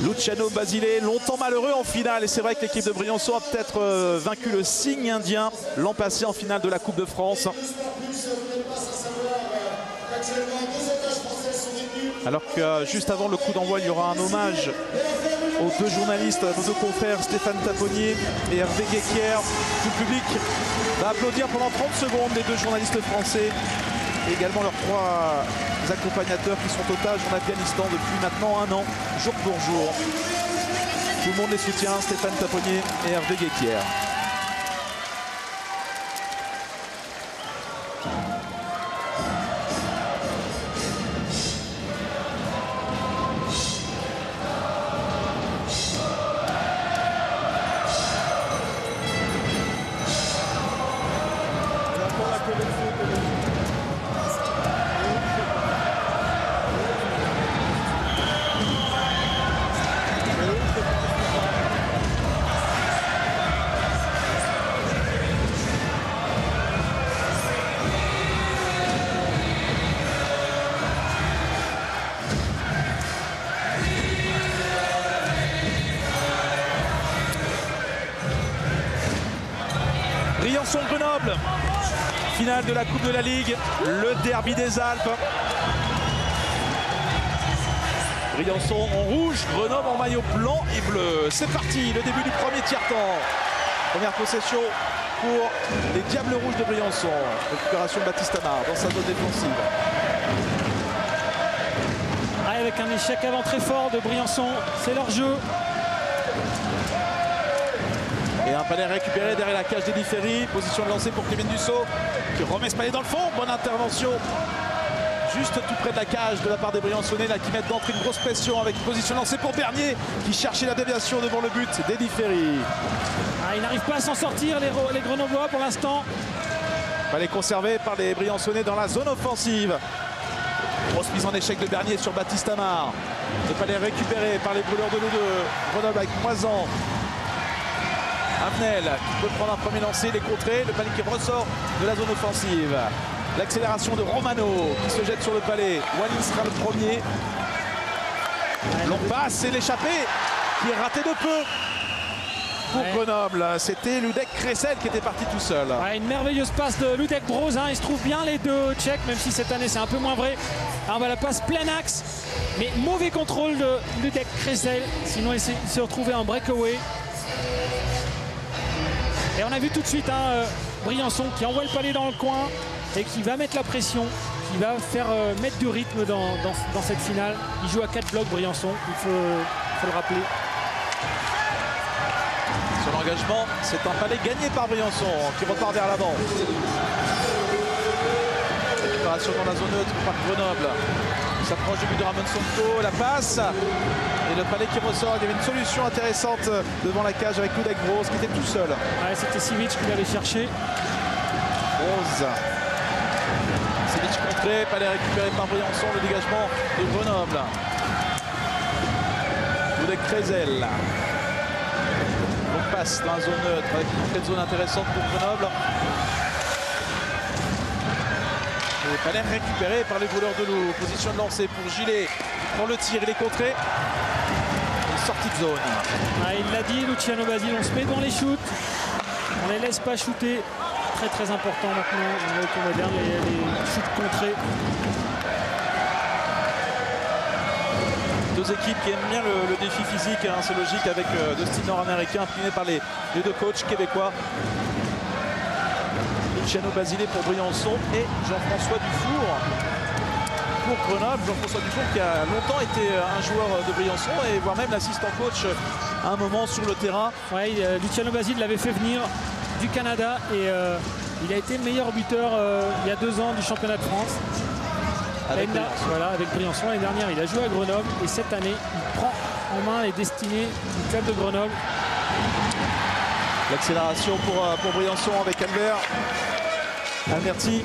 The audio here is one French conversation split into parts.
Luciano Basile, longtemps malheureux en finale. Et c'est vrai que l'équipe de Briançon a peut-être vaincu le Cygne indien l'an passé en finale de la Coupe de France. Alors que juste avant le coup d'envoi, il y aura un hommage aux deux journalistes, nos deux confrères Stéphane Taponnier et Hervé Guéquière. Tout le public va applaudir pendant 30 secondes les deux journalistes français et également leurs trois accompagnateurs qui sont otages en Afghanistan depuis maintenant un an, jour pour jour. Tout le monde les soutient, Stéphane Taponnier et Hervé Guéquière. Briançon-Grenoble, finale de la Coupe de la Ligue, le derby des Alpes. Briançon en rouge, Grenoble en maillot blanc et bleu. C'est parti, le début du premier tiers-temps. Première possession pour les Diables Rouges de Briançon. Récupération de Baptiste Amar dans sa zone défensive. Avec un échec avant très fort de Briançon, c'est leur jeu. Et un palais récupéré derrière la cage d'Eddie Ferry. Position de lancer pour Kevin Dussault qui remet ce palais dans le fond. Bonne intervention. Juste tout près de la cage de la part des Briançonnais là, qui mettent d'entrée une grosse pression avec une position de lancer pour Bernier qui cherchait la déviation devant le but d'Eddie Ferry. Ils n'arrivent pas à s'en sortir les Grenoblois pour l'instant. Palais conservé par les Briançonnais dans la zone offensive. Grosse mise en échec de Bernier sur Baptiste Amar. Le palais récupéré par les brûleurs de l'eau de Grenoble avec Moisan. Avenel qui peut prendre un premier lancer, les contrées, le palais qui ressort de la zone offensive. L'accélération de Romano qui se jette sur le palais. Wallis sera le premier. Long passe et l'échappée qui est raté de peu pour Grenoble. C'était Ludek Kressel qui était parti tout seul. Une merveilleuse passe de Ludek Broz. Ils se trouvent bien les deux Tchèques, même si cette année c'est un peu moins vrai. Alors, la passe plein axe, mais mauvais contrôle de Ludek Kressel. Sinon il s'est retrouvé en breakaway. Et on a vu tout de suite Briançon qui envoie le palais dans le coin et qui va mettre la pression, qui va faire mettre du rythme dans cette finale. Il joue à 4 blocs Briançon, il faut le rappeler. Sur l'engagement, c'est un palais gagné par Briançon qui repart vers l'avant. Récupération dans la zone neutre par Grenoble. Il s'approche du but de Ramon Santo, la passe. Et le palais qui ressort, il y avait une solution intéressante devant la cage avec Ludek Broz qui était tout seul. C'était Sivic qui l'allait chercher. Broz. Sivic contré, palais récupéré par Briançon, le dégagement de Grenoble. Ludek Kressel. Donc passe dans la zone neutre avec une entrée de zone intéressante pour Grenoble. Le palais récupéré par les voleurs de l'eau. Position de lancer pour Gillet. Il prend le tir, il est contré. Sortie de zone. Il l'a dit, Luciano Basile, on se met dans les shoots. On ne les laisse pas shooter. Très très important maintenant dans le hockey moderne, les shoots contrés. Deux équipes qui aiment bien le défi physique, c'est logique, avec deux styles nord-américains imprimés par les deux coachs québécois. Luciano Basile pour Briançon et Jean-François Dufour pour Grenoble. Jean-François Dufour qui a longtemps été un joueur de Briançon et voire même l'assistant coach à un moment sur le terrain. Luciano Basile l'avait fait venir du Canada et il a été meilleur buteur il y a 2 ans du championnat de France. Avec Briançon. L'année dernière, il a joué à Grenoble et cette année, il prend en main les destinées du club de Grenoble. L'accélération pour Briançon avec Albert. Alberti.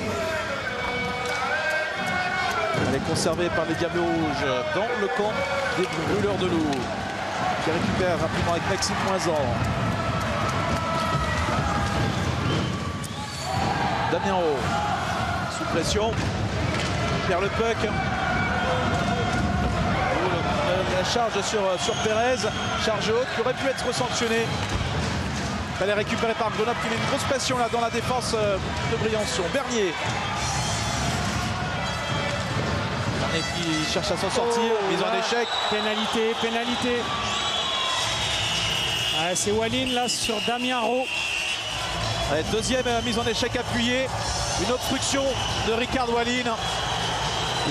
Elle est conservée par les Diables Rouges dans le camp des Brûleurs de l'eau. Qui récupère rapidement avec Maxime Moisan. Damien Rowe. Sous pression. Il perd le puck. la charge sur Pérez, charge haute qui aurait pu être sanctionnée. Elle est récupérée par Grenoble qui met une grosse pression là dans la défense de Briançon. Bernier qui cherche à s'en sortir, mise en échec. Pénalité. Ah, c'est Walin là sur Damien Rowe. Allez, deuxième mise en échec appuyée. Une obstruction de Ricard Walin.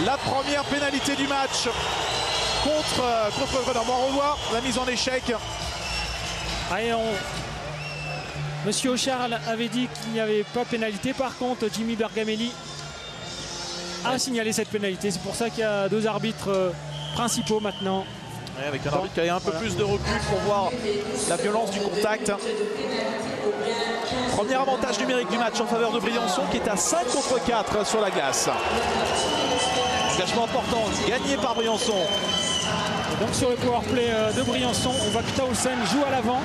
La première pénalité du match contre Grenoble. On revoit la mise en échec. Allez, Monsieur Auchard avait dit qu'il n'y avait pas pénalité. Par contre, Jimmy Bergamelli a signalé cette pénalité. C'est pour ça qu'il y a deux arbitres principaux maintenant. Ouais, avec un arbitre qui a un peu plus de recul pour voir la violence du contact. Premier avantage numérique du match en faveur de Briançon qui est à 5 contre 4 sur la glace. Engagement important, gagné par Briançon. Et donc sur le powerplay de Briançon, on voit que Tausen joue à l'avant.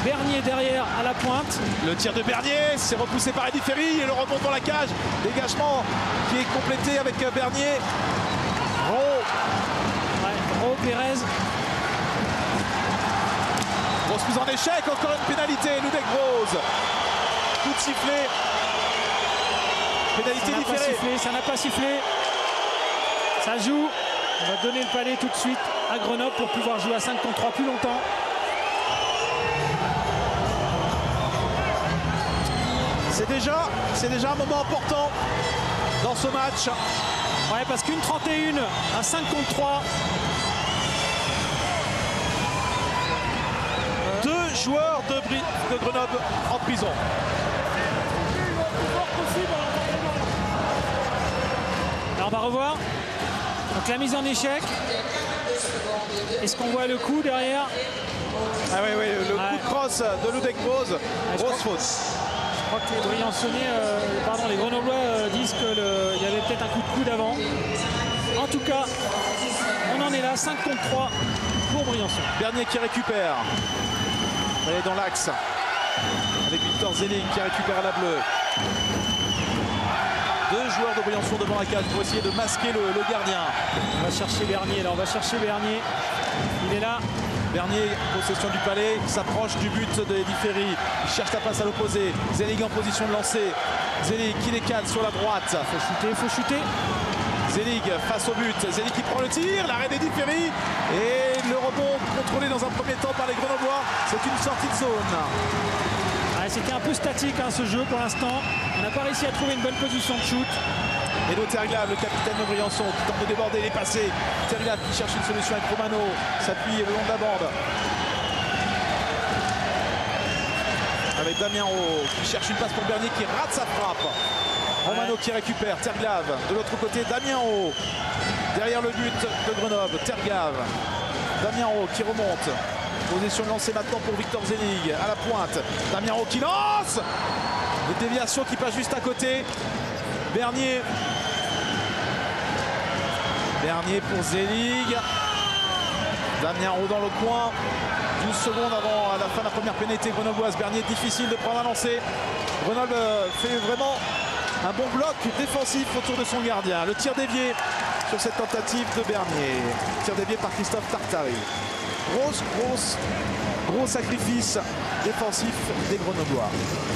Bernier derrière à la pointe. Le tir de Bernier, c'est repoussé par Eddy Ferry et le rebond dans la cage. Dégagement qui est complété avec Bernier. Rowe, Pérez. Grosse mise en échec, encore une pénalité. Ludek Rose. Coup de sifflet. Pénalité différée. Ça n'a pas sifflé. Ça joue. On va donner le palais tout de suite à Grenoble pour pouvoir jouer à 5 contre 3 plus longtemps. C'est déjà un moment important dans ce match. Ouais, parce qu'une 31 à 5 contre 3. Deux joueurs de Grenoble en prison. Alors on va revoir. Donc la mise en échec. Est-ce qu'on voit le coup derrière? Ah oui, le coup de crosse de Ludek Rose. Grosse faute. Je crois que les Briançonnais, les Grenoblois disent qu'il y avait peut-être un coup de coude avant. En tout cas, on en est là, 5 contre 3 pour Briançon. Bernier qui récupère. Elle est dans l'axe. Avec Victor Zelig qui récupère à la bleue. Deux joueurs de Briançon devant la cage pour essayer de masquer le gardien. On va chercher Bernier, là, on va chercher Bernier. Il est là. Bernier, possession du palais, s'approche du but d'Eddy Ferry. Il cherche la passe à l'opposé. Zelig en position de lancer. Zelig qui décale sur la droite. Faut shooter. Zelig face au but. Zelig qui prend le tir. L'arrêt d'Eddy Ferry. Et le rebond contrôlé dans un premier temps par les Grenoblois. C'est une sortie de zone. C'était un peu statique ce jeu pour l'instant. On n'a pas réussi à trouver une bonne position de shoot. Edo Terglav, le capitaine de Briançon, qui tente de déborder, les passés. Terglav qui cherche une solution avec Romano, s'appuie le long de la bande. Avec Damien Rowe qui cherche une passe pour Bernier qui rate sa frappe. Romano qui récupère, Terglav. De l'autre côté, Damien Rowe. Derrière le but de Grenoble, Terglav. Damien Rowe qui remonte. Position de lancer maintenant pour Victor Zelig à la pointe. Damien Rowe qui lance. Une déviation qui passe juste à côté. Bernier pour Zelig. Damien Rowe dans le coin. 12 secondes avant la fin de la première pénalité grenobloise. Bernier, difficile de prendre un lancer. Grenoble fait vraiment un bon bloc défensif autour de son gardien. Le tir dévié sur cette tentative de Bernier. Tir dévié par Christophe Tartari. Gros sacrifice défensif des Grenoblois.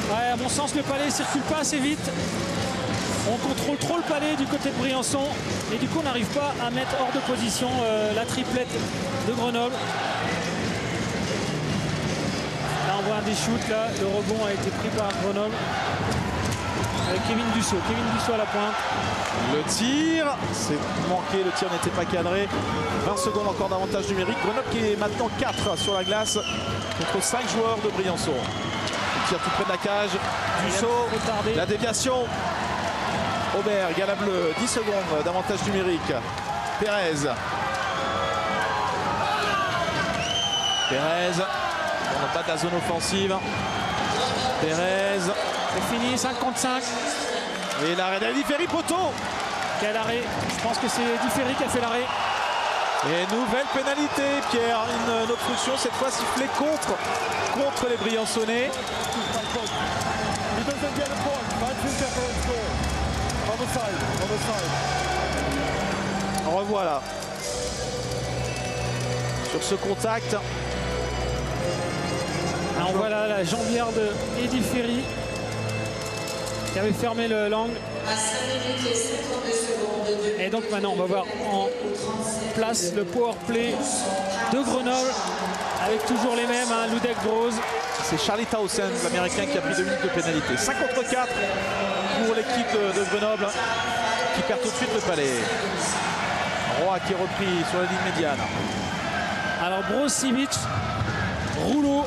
Ouais, à mon sens, le palais ne circule pas assez vite. On contrôle trop le palais du côté de Briançon. Et du coup, on n'arrive pas à mettre hors de position la triplette de Grenoble. Là, on voit un des shoots. Là, le rebond a été pris par Grenoble. Avec Kevin Dussault. Kevin Dussault à la pointe. Le tir, c'est manqué. Le tir n'était pas cadré. 20 secondes encore d'avantage numérique. Grenoble qui est maintenant 4 sur la glace contre 5 joueurs de Briançon. Il tire tout près de la cage. Dussault, la déviation. Auberg à la bleue. 10 secondes d'avantage numérique. Pérez. On n'a pas de la zone offensive. Pérez. C'est fini, 5 contre 5. Et l'arrêt d'Eddy Ferry, poteau. Quel arrêt? Je pense que c'est Eddy Ferry qui a fait l'arrêt. Et nouvelle pénalité, Pierre. Une obstruction, cette fois sifflée contre les Briançonnais. On revoit là. sur ce contact. Alors voilà la jambière de Eddy Ferry qui avait fermé l'angle. Et donc maintenant on va voir en place le power play de Grenoble avec toujours les mêmes, hein, Ludek Broz. C'est Charlie Townsend, l'américain, qui a pris 2 minutes de pénalité. 5 contre 4 pour l'équipe de Grenoble qui perd tout de suite le palais. Roy qui est repris sur la ligne médiane. Alors Brozovic, Rouleau,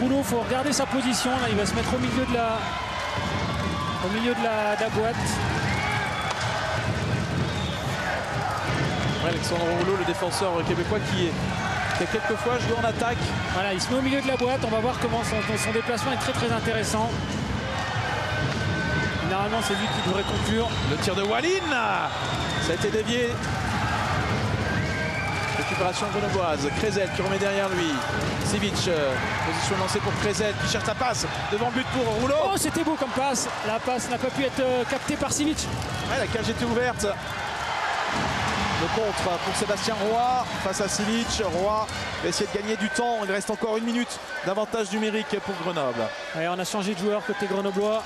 il faut regarder sa position. Là, il va se mettre au milieu de la boîte. Alexandre Rouleau, le défenseur québécois qui a quelquefois joué en attaque. Voilà, il se met au milieu de la boîte. On va voir comment son déplacement est très intéressant. Généralement, c'est lui qui devrait conclure. Le tir de Walin, ça a été dévié. Récupération grenobloise. Krezel qui remet derrière lui. Sivic, position lancée pour Krezel qui cherche sa passe devant le but pour Rouleau. Oh, c'était beau comme passe. La passe n'a pas pu être captée par Sivic. Ouais, la cage était ouverte. Le contre pour Sébastien Roy face à Sivic. Roy va essayer de gagner du temps. Il reste encore 1 minute d'avantage numérique pour Grenoble. Allez, on a changé de joueur côté grenoblois.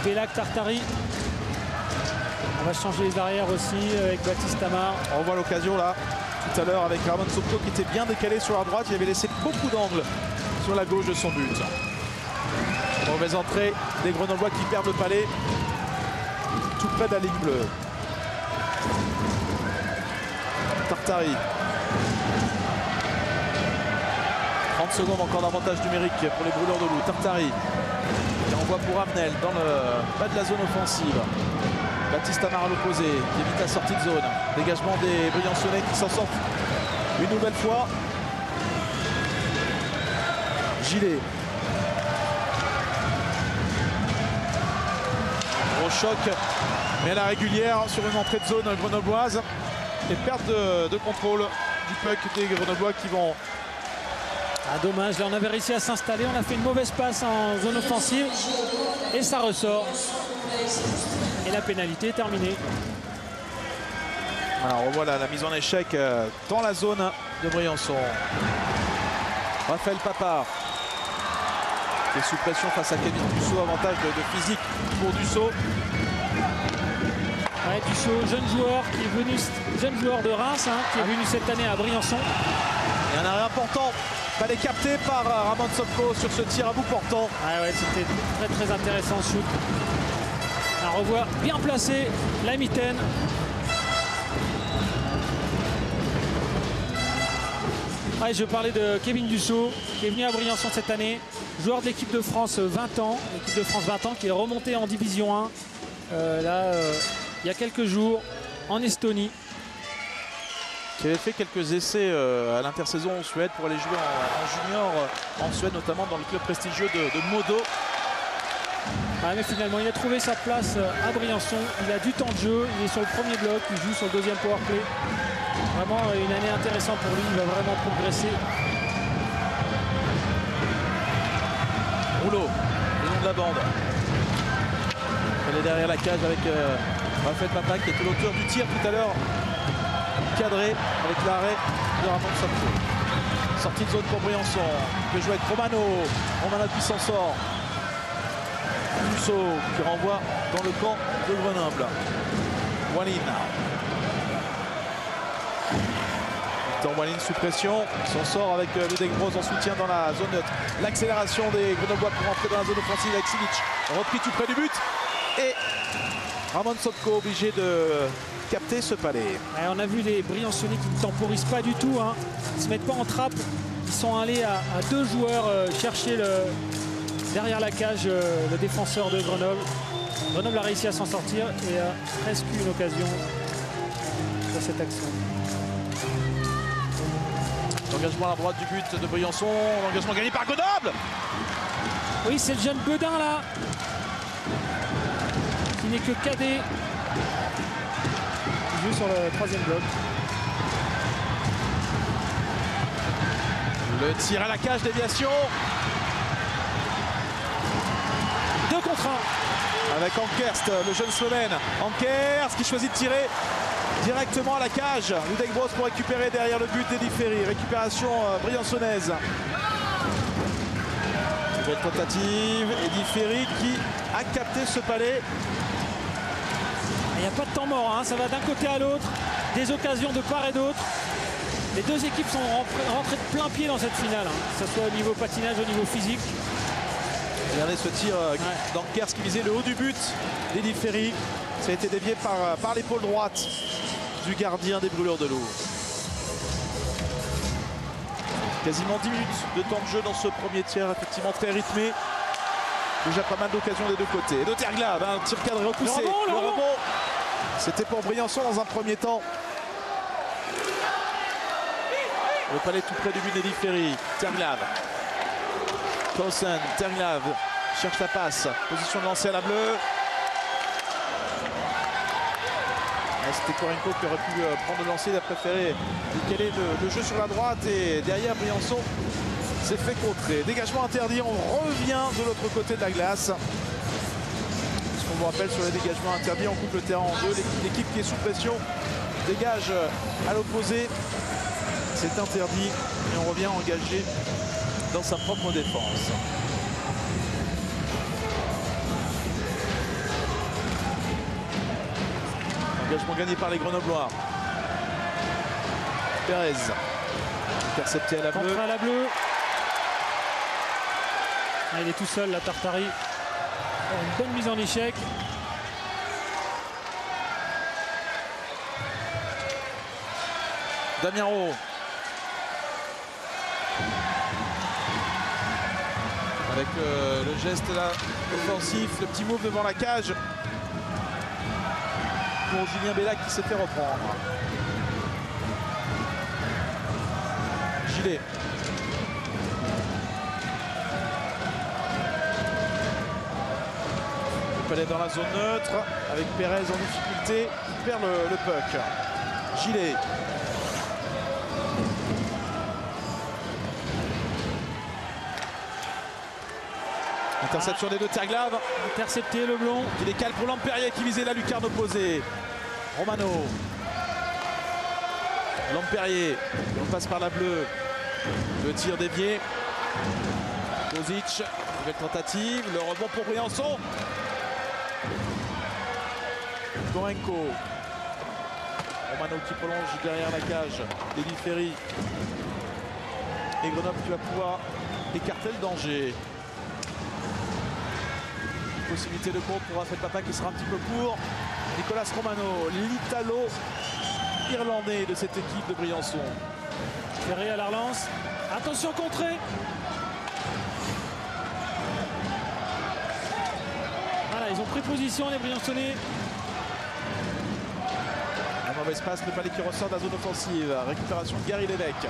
Bellac, Tartari. On va changer les arrières aussi avec Baptiste Amar. On voit l'occasion là tout à l'heure avec Ramon Sopko qui était bien décalé sur la droite. Il avait laissé beaucoup d'angles sur la gauche de son but. Mauvaise entrée des Grenoblois qui perdent le palais tout près de la ligne bleue. Tartari. 30 secondes encore d'avantage numérique pour les brûleurs de loup. Tartari qui envoie pour Ravenel dans le bas de la zone offensive. Baptiste Amar à l'opposé qui évite la sortie de zone. Dégagement des Briançonnais qui s'en sortent une nouvelle fois. Gilet. Gros choc, mais à la régulière sur une entrée de zone grenobloise. Et perte de contrôle du puck des Grenoblois qui vont... Ah, dommage, là on avait réussi à s'installer. On a fait une mauvaise passe en zone offensive. Et ça ressort. Et la pénalité est terminée. Alors on voit la mise en échec dans la zone de Briançon. Raphaël Papard qui est sous pression face à Kevin Dussault. Avantage de physique pour Dussault. Ouais, Dussault, jeune joueur qui est venu, jeune joueur de Reims, hein, qui est venu cette année à Briançon. Et un arrêt important. Fallait capter par Ramon Sopko sur ce tir à bout portant. Ah ouais, c'était très intéressant ce shoot. Un revoir bien placé, la mitaine. Ouais, je parlais de Kevin Dussault qui est venu à Briançon cette année. Joueur de l'équipe de France 20 ans. L'équipe de France 20 ans qui est remontée en Division 1. Il y a quelques jours en Estonie. Qui avait fait quelques essais à l'intersaison en Suède pour aller jouer en junior en Suède, notamment dans le club prestigieux de Modo. Ouais, mais finalement, il a trouvé sa place à Briançon. Il a du temps de jeu. Il est sur le premier bloc. Il joue sur le deuxième powerplay. Vraiment une année intéressante pour lui. Il va vraiment progresser. Rouleau, le long de la bande. Elle est derrière la cage avec Raphaël Papard qui était l'auteur du tir tout à l'heure. Cadré avec l'arrêt de Ramon Sopko. Sortie de zone pour Briançon. Il peut jouer avec Romano. Romano qui s'en sort. Dussault qui renvoie dans le camp de Grenoble. Walin. Victor Walin sous pression. Il s'en sort avec Ludek Broz en soutien dans la zone neutre. L'accélération des Grenoblois pour rentrer dans la zone offensive avec Sivic. Repris tout près du but. Et Ramon Sopko obligé de capter ce palais. Ouais, on a vu les Briançonnais qui ne temporisent pas du tout. Hein. Ils ne se mettent pas en trappe. Ils sont allés à 2 joueurs chercher derrière la cage le défenseur de Grenoble. Grenoble a réussi à s'en sortir et a presque eu une occasion dans cette action. L'engagement à la droite du but de Briançon. L'engagement gagné par Grenoble. Oui, c'est le jeune Bedin là. Qui n'est que cadet. Il joue sur le 3e bloc. Le tir à la cage, déviation. 2 contre 1. Avec Ankerst, le jeune Slovène. Ankerst qui choisit de tirer. directement à la cage. Ludek Broz pour récupérer derrière le but d'Eddy Ferry. Récupération briançonnaise. Nouvelle tentative. Eddy Ferry qui a capté ce palais. Il n'y a pas de temps mort, hein. Ça va d'un côté à l'autre. Des occasions de part et d'autre. Les deux équipes sont rentrées de plein pied dans cette finale, hein. Que ce soit au niveau patinage, au niveau physique. Regardez ce tir d'Ankers qui visait le haut du but d'Eddy Ferry. Ça a été dévié par l'épaule droite du gardien des Brûleurs de l'eau. Quasiment 10 minutes de temps de jeu dans ce premier tiers, effectivement très rythmé. Déjà pas mal d'occasions des deux côtés. Et de Terglav, un tir cadré repoussé. Le rebond. C'était pour Briançon dans un premier temps. Le palais tout près du but d'Eddy Ferry. Terglav. Clausen, Terglav cherche la passe. Position de lancer à la bleue. C'était Korenko qui aurait pu prendre le lancer. Il a préféré décaler le jeu sur la droite. Et derrière, Briançon s'est fait contrer. Dégagement interdit. On revient de l'autre côté de la glace. Ce qu'on vous rappelle sur les dégagements interdits, on coupe le terrain en deux. L'équipe qui est sous pression dégage à l'opposé. C'est interdit. Et on revient engagé dans sa propre défense. Engagement gagné par les Grenoblois. Perez. Intercepté à la bleue. Contre à la bleue. Ah, il est tout seul, la Tartari. Une bonne mise en échec. Damien Rowe. Avec le geste là offensif, le petit move devant la cage. Pour Julien Bella qui s'est fait reprendre. Gilet. Le palais dans la zone neutre avec Perez en difficulté. Il perd le puck. Gilet. Interception des deux Terglav. Intercepté Leblond. Qui décale pour Lampérier qui visait la lucarne opposée. Romano. Lampérier. On passe par la bleue. Le tir dévié. Kozic. Nouvelle tentative. Le rebond pour Briançon. Korenko. Romano qui prolonge derrière la cage. Eddy Ferry. Et Grenoble qui va pouvoir écarter le danger. Possibilité de compte pour Raphaël Papa qui sera un petit peu court. Nicolas Romano, l'Italo-Irlandais de cette équipe de Briançon. Ferré à la relance. Attention contrée. Voilà, ils ont pris position les Briançonnais. Un mauvais espace, le palais qui ressort de la zone offensive. Récupération de Gary Lévesque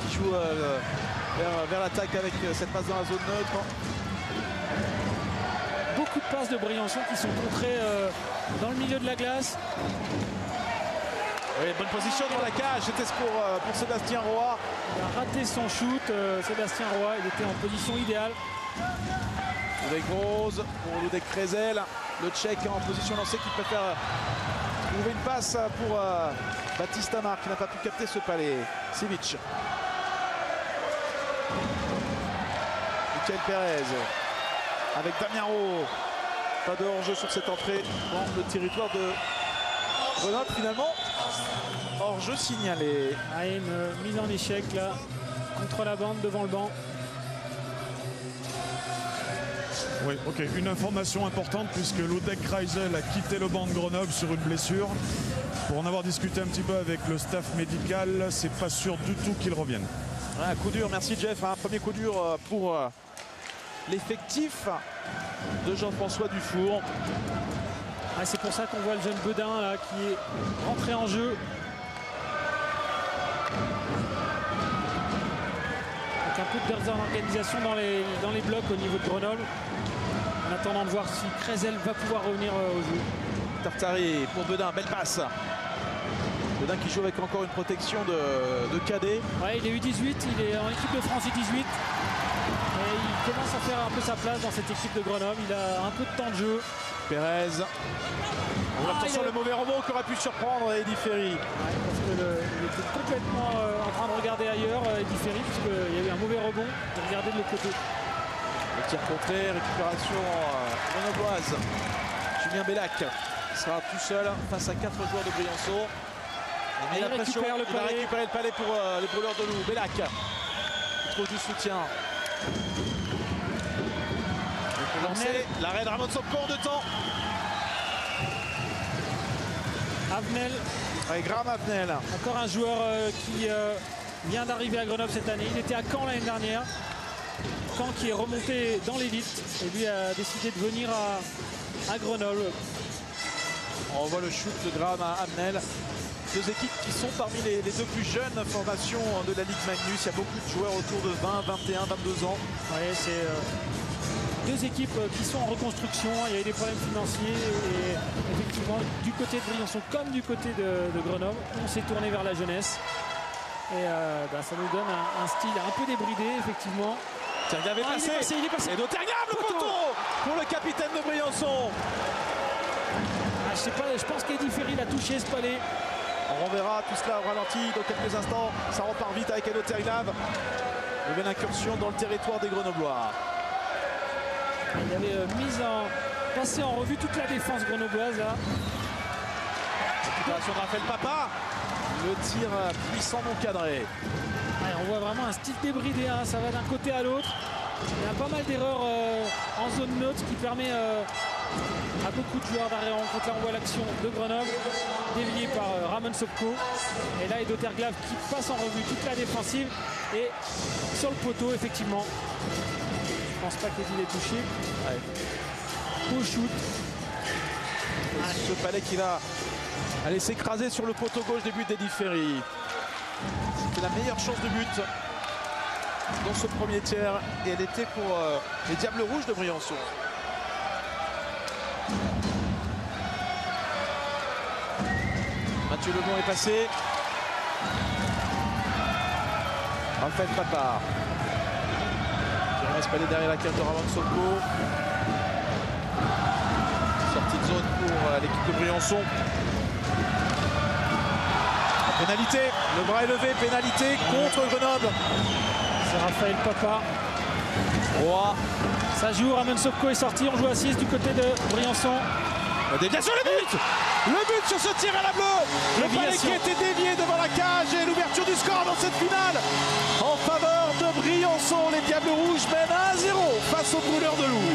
qui joue vers l'attaque avec cette passe dans la zone neutre. Beaucoup de passes de Briançon qui sont contrées dans le milieu de la glace. Oui, bonne position dans la cage, c'était pour Sébastien Roy. Il a raté son shoot, Sébastien Roy, il était en position idéale. Ludek Broz pour Ludek Krezel, le Tchèque en position lancée qui préfère trouver une passe pour Baptiste Amar qui n'a pas pu capter ce palais. Sivic. Michael Perez. Avec Damien Rowe. Pas de hors-jeu sur cette entrée dans le territoire de Grenoble. Finalement, hors-jeu signalé. Ah, une mise en échec là, contre la bande, devant le banc. Oui, ok. Une information importante puisque Ludek Kreisel a quitté le banc de Grenoble sur une blessure. Pour en avoir discuté un petit peu avec le staff médical, c'est pas sûr du tout qu'il revienne. Ouais, un coup dur, merci Jeff. Un premier coup dur pour l'effectif de Jean-François Dufour. Ah, c'est pour ça qu'on voit le jeune Bedin là, qui est rentré en jeu. Avec un peu de désorganisation dans les blocs au niveau de Grenoble. En attendant de voir si Krezel va pouvoir revenir au jeu. Tartari pour Bedin, belle passe. Bedin qui joue avec encore une protection de cadet. Ouais, il est U18, il est en équipe de France U18. Et il commence à faire un peu sa place dans cette équipe de Grenoble. Il a un peu de temps de jeu. Pérez. Attention, le mauvais rebond qui aurait pu surprendre Eddy Ferry. Parce que il était complètement en train de regarder ailleurs, Eddy Ferry, puisqu'il y a eu un mauvais rebond. Il regardait de l'autre côté. Le tir contré, récupération grenobloise. Julien Bellac sera tout seul face à 4 joueurs de Briançon. Il va récupérer le palais pour les brûleurs de loup. Bellac qui trouve du soutien. L'arrêt de Ramon Sopko en 2 temps. Avenel. Ouais, Graham Avenel. Encore un joueur qui vient d'arriver à Grenoble cette année. Il était à Caen l'année dernière. Caen qui est remonté dans l'élite et lui a décidé de venir à Grenoble. On voit le shoot de Graham Avenel. 2 équipes qui sont parmi les 2 plus jeunes formations de la Ligue Magnus. Il y a beaucoup de joueurs autour de 20, 21, 22 ans. Ouais, c'est 2 équipes qui sont en reconstruction. Il y a eu des problèmes financiers et effectivement du côté de Briançon comme du côté de Grenoble, on s'est tourné vers la jeunesse. Et ça nous donne un style un peu débridé effectivement. Terglav est passé. Il est passé. Et de Terglav, le poteau pour le capitaine de Briançon. Je sais pas, je pense qu'Eddy Ferry l'a touché ce palais. On reverra tout cela au ralenti dans quelques instants. Ça repart vite avec Edo Terglav. Nouvelle incursion dans le territoire des Grenoblois. Il avait passé en revue toute la défense grenobloise là. Récupération de Raphaël Papa. Le tir puissant non cadré. Ouais, on voit vraiment un style débridé, hein. Ça va d'un côté à l'autre. Il y a pas mal d'erreurs en zone neutre qui permet à beaucoup de joueurs d'arrêt en rencontre. Là on voit l'action de Grenoble déviée par Ramon Sopko. Et là Edo Terglav qui passe en revue toute la défensive et sur le poteau effectivement. Je pense pas qu'Eddy l'ait touché. Ouais. Au shoot. Ce palais qui va aller s'écraser sur le poteau gauche des buts d'Eddy Ferry. C'était la meilleure chance de but dans ce premier tiers et elle était pour les Diables Rouges de Briançon. Mathieu Lebon est passé. Raphaël Papa. Jérémy Spallet derrière la cage de Ramon Sopko. Sortie de zone pour l'équipe de Briançon. Pénalité, le bras est levé, pénalité contre Grenoble. C'est Raphaël Papa. 3. Ça joue, Ramon Sopko est sorti, on joue à 6 du côté de Briançon. La déviation, le but. Le but sur ce tir à la bleue. Le palais qui a été dévié devant la cage et l'ouverture du score dans cette finale. En faveur de Briançon, les Diables Rouges mènent 1-0 face aux brûleurs de loup.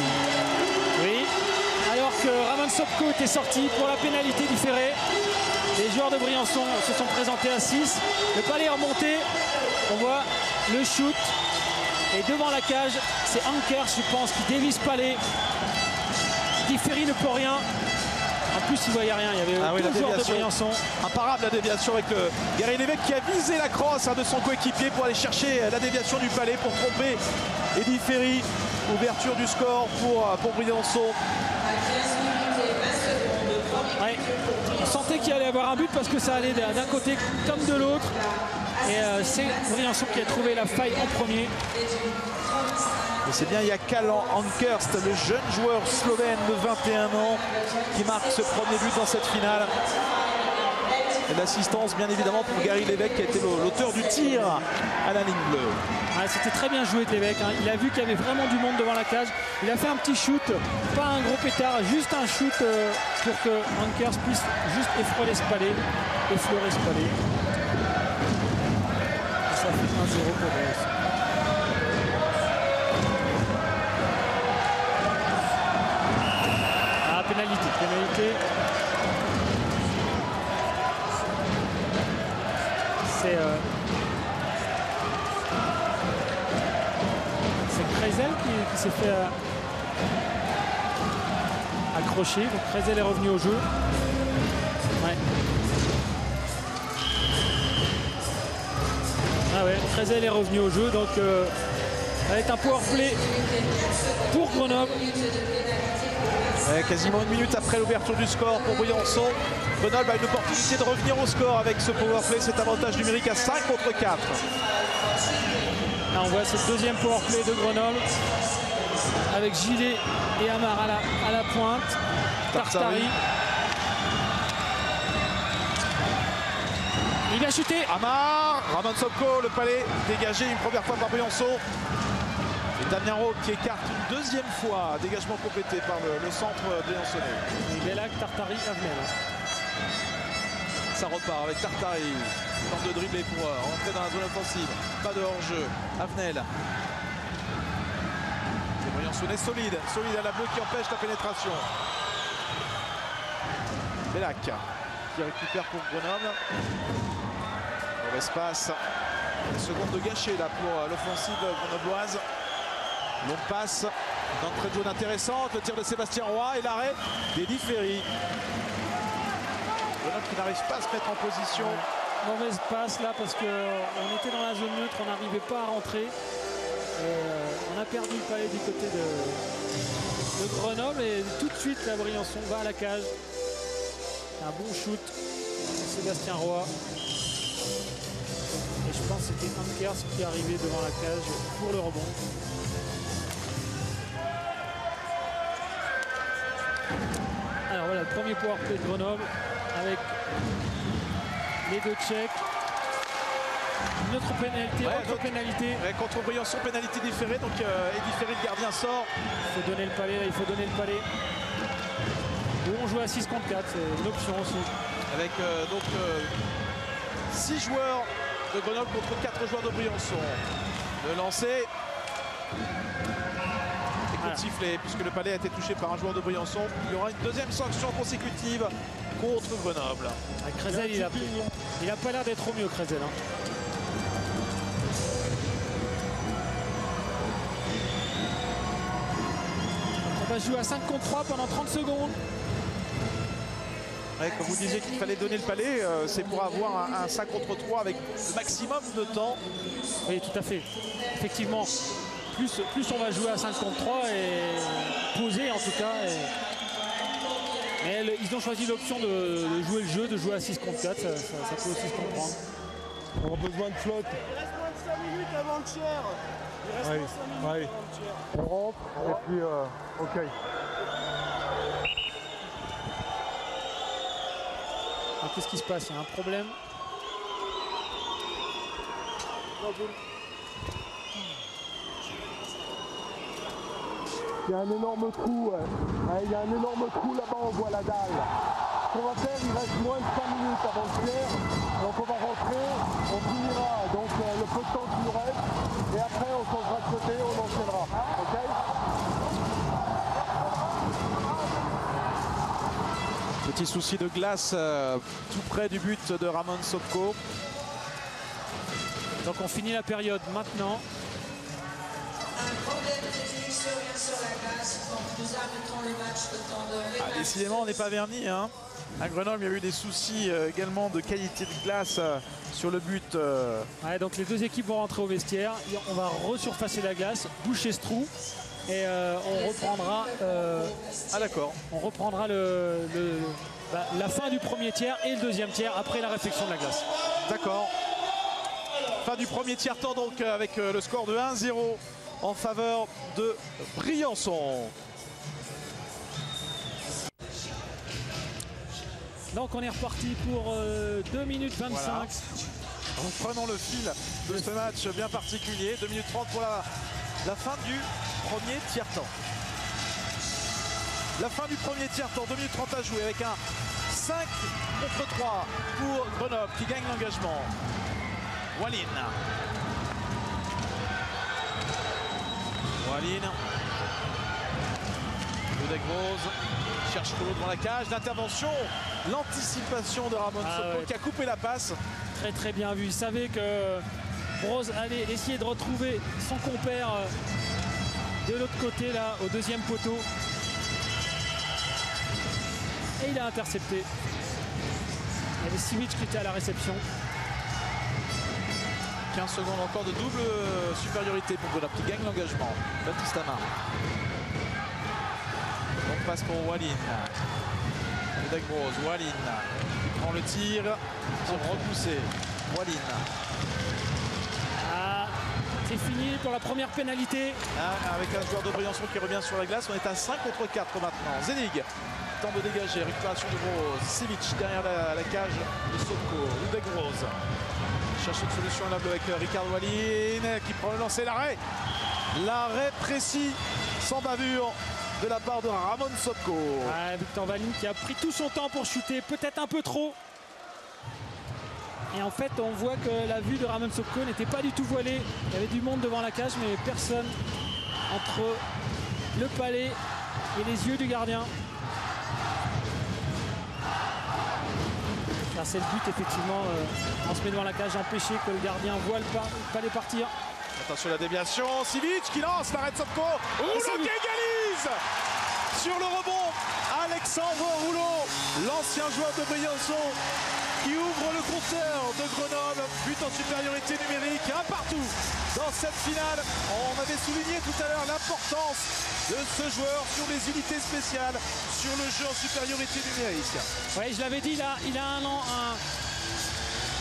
Oui, alors que Ramon Sopko était sorti pour la pénalité différée. Les joueurs de Briançon se sont présentés à 6. Le palais est remonté. On voit le shoot. Et devant la cage, c'est Ankers, je pense, qui dévie ce palais. Eddy Ferry ne peut rien. En plus, il ne voyait rien. Il y avait deux joueurs de Briançon. Imparable la déviation avec Gary Lévesque qui a visé la crosse de son coéquipier pour aller chercher la déviation du palais pour tromper Eddy Ferry. Ouverture du score pour Briançon. Ouais. On sentait qu'il allait y avoir un but parce que ça allait d'un côté comme de l'autre. Et c'est Briançon qui a trouvé la faille en premier. Et c'est bien Jakal Ankerst, le jeune joueur slovène de 21 ans, qui marque ce premier but dans cette finale. Et l'assistance, bien évidemment, pour Gary Lévesque, qui a été l'auteur du tir à la ligne bleue. Ouais, c'était très bien joué de Lévesque. Hein. Il a vu qu'il y avait vraiment du monde devant la cage. Il a fait un petit shoot, pas un gros pétard, juste un shoot pour que Ankers puisse juste effleurer ce palais. Et ça fait 1-0 pour Briançon. Ah, pénalité. C'est Kreisel qui s'est fait accrocher. Donc Kreisel est revenu au jeu. Ouais. Ah ouais, Kreisel est revenu au jeu. Donc avec un power play pour Grenoble. Quasiment une minute après l'ouverture du score pour Briançon. Grenoble a une opportunité de revenir au score avec ce powerplay, cet avantage numérique à 5 contre 4. Là, on voit ce deuxième powerplay de Grenoble avec Gillet et Amar à la pointe. Tartari. Il a chuté. Amar, Ramon Sopko, le palais dégagé une première fois par Briançon. Et Damien Rowe qui écarte une deuxième fois. Dégagement complété par le centre briançonnais. Et Bellac, Tartari, Avenel. Ça repart avec Tartari. Tente de dribbler pour rentrer dans la zone offensive. Pas de hors-jeu. Avenel. C'est Briançonnais solide. Solide à la bleue qui empêche la pénétration. Bellac qui récupère pour Grenoble. Mauvaise passe. Une seconde de gâché là pour l'offensive grenobloise. Longue passe. D'entrée de zone intéressante. Le tir de Sébastien Roy et l'arrêt d'Eddy Ferry. Grenoble qui n'arrive pas à se mettre en position. Mauvaise passe là parce qu'on était dans la zone neutre, on n'arrivait pas à rentrer. On a perdu le palais du côté de Grenoble et tout de suite la Briançon va à la cage. Un bon shoot de Sébastien Roy. Et je pense que c'était Ankers qui est arrivé devant la cage pour le rebond. Alors voilà, le premier powerplay de Grenoble avec les deux Tchèques. Une autre pénalité, pénalité. Ouais, contre Briançon, pénalité différée. Donc Eddy Ferry, le gardien, sort. Il faut donner le palais, là, il faut donner le palais. Où on joue à 6 contre 4, c'est une option aussi. Avec 6 joueurs de Grenoble contre 4 joueurs de Briançon. Le lancer. Et coup de sifflet, puisque le palais a été touché par un joueur de Briançon. Il y aura une deuxième sanction consécutive contre Grenoble. Crezel, il a pas l'air d'être au mieux, Crezel. Hein. On va jouer à 5 contre 3 pendant 30 secondes. Ouais, comme vous disiez qu'il fallait donner le palais, c'est pour avoir un 5 contre 3 avec le maximum de temps. Oui, tout à fait. Effectivement, plus on va jouer à 5 contre 3 et poser en tout cas. Mais ils ont choisi l'option de jouer le jeu, de jouer à 6 contre 4, ça peut aussi se comprendre. On a besoin de flotte. Il reste moins de 5 minutes avant le tiers. Il reste moins de 5 minutes avant le tiers. On rentre et puis ok. Qu'est-ce qui se passe? Il y a un problème. Il y a un énorme trou. Il y a un énorme trou là-bas, on voit la dalle. Ce qu'on va faire, il reste moins de 5 minutes avant le tiers. Donc on va rentrer, on finira donc le peu de temps qui nous reste. Et après on changera de côté, on enchaînera. Ok? Petit souci de glace tout près du but de Ramon Sopko. Donc on finit la période maintenant. Un problème technique sur la glace, donc nous arrêterons les matchs le temps de Décidément, on n'est pas vernis. Hein. À Grenoble, il y a eu des soucis également de qualité de glace sur le but. Ouais, donc les deux équipes vont rentrer au vestiaire. On va resurfacer la glace, boucher ce trou. Et on reprendra, on reprendra la fin du premier tiers et le deuxième tiers après la réflexion de la glace. D'accord. Fin du premier tiers-temps donc avec le score de 1-0 en faveur de Briançon. Donc on est reparti pour 2 minutes 25. Voilà. Prenons le fil de ce match bien particulier. 2 minutes 30 pour la fin du premier tiers-temps. La fin du premier tiers-temps, 2 minutes 30 à jouer avec un 5 contre 3 pour Grenoble qui gagne l'engagement. Walin. Ludek Rose cherche Colo devant la cage. L'intervention, l'anticipation de Ramon Sopko qui a coupé la passe. Très très bien vu. Il savait que Rose allait essayer de retrouver son compère de l'autre côté là au deuxième poteau. Et il a intercepté. Il y avait Simic qui était à la réception. 15 secondes encore de double supériorité pour Grenoble qui gagne l'engagement. Baptiste Amar. On passe pour Walin. Ludek Rose, Walin prend le tir repoussé. Walin. C'est fini pour la première pénalité. Avec un joueur de Briançon qui revient sur la glace, on est à 5 contre 4 maintenant. Zenig tente de dégager, récupération de Rose. Sivic derrière la cage de Sopko. Ludek Rose cherche une solution à la avec Ricard Walline qui prend le lancer, l'arrêt. L'arrêt précis, sans bavure, de la part de Ramon Sopko. Victor Walline qui a pris tout son temps pour shooter, peut-être un peu trop. Et en fait, on voit que la vue de Ramon Sopko n'était pas du tout voilée. Il y avait du monde devant la cage, mais personne entre le palais et les yeux du gardien. Là, c'est le but, effectivement. On se met devant la cage, empêcher que le gardien voit le palais partir. Attention à la déviation. Sivic qui lance l'arrêt de Sopko. Rouleau qui égalise sur le rebond. Alexandre Rouleau, l'ancien joueur de Briançon, qui ouvre le compteur de Grenoble. But en supériorité numérique, un partout dans cette finale. On avait souligné tout à l'heure l'importance de ce joueur sur les unités spéciales, sur le jeu en supériorité numérique. Oui, je l'avais dit, là, il a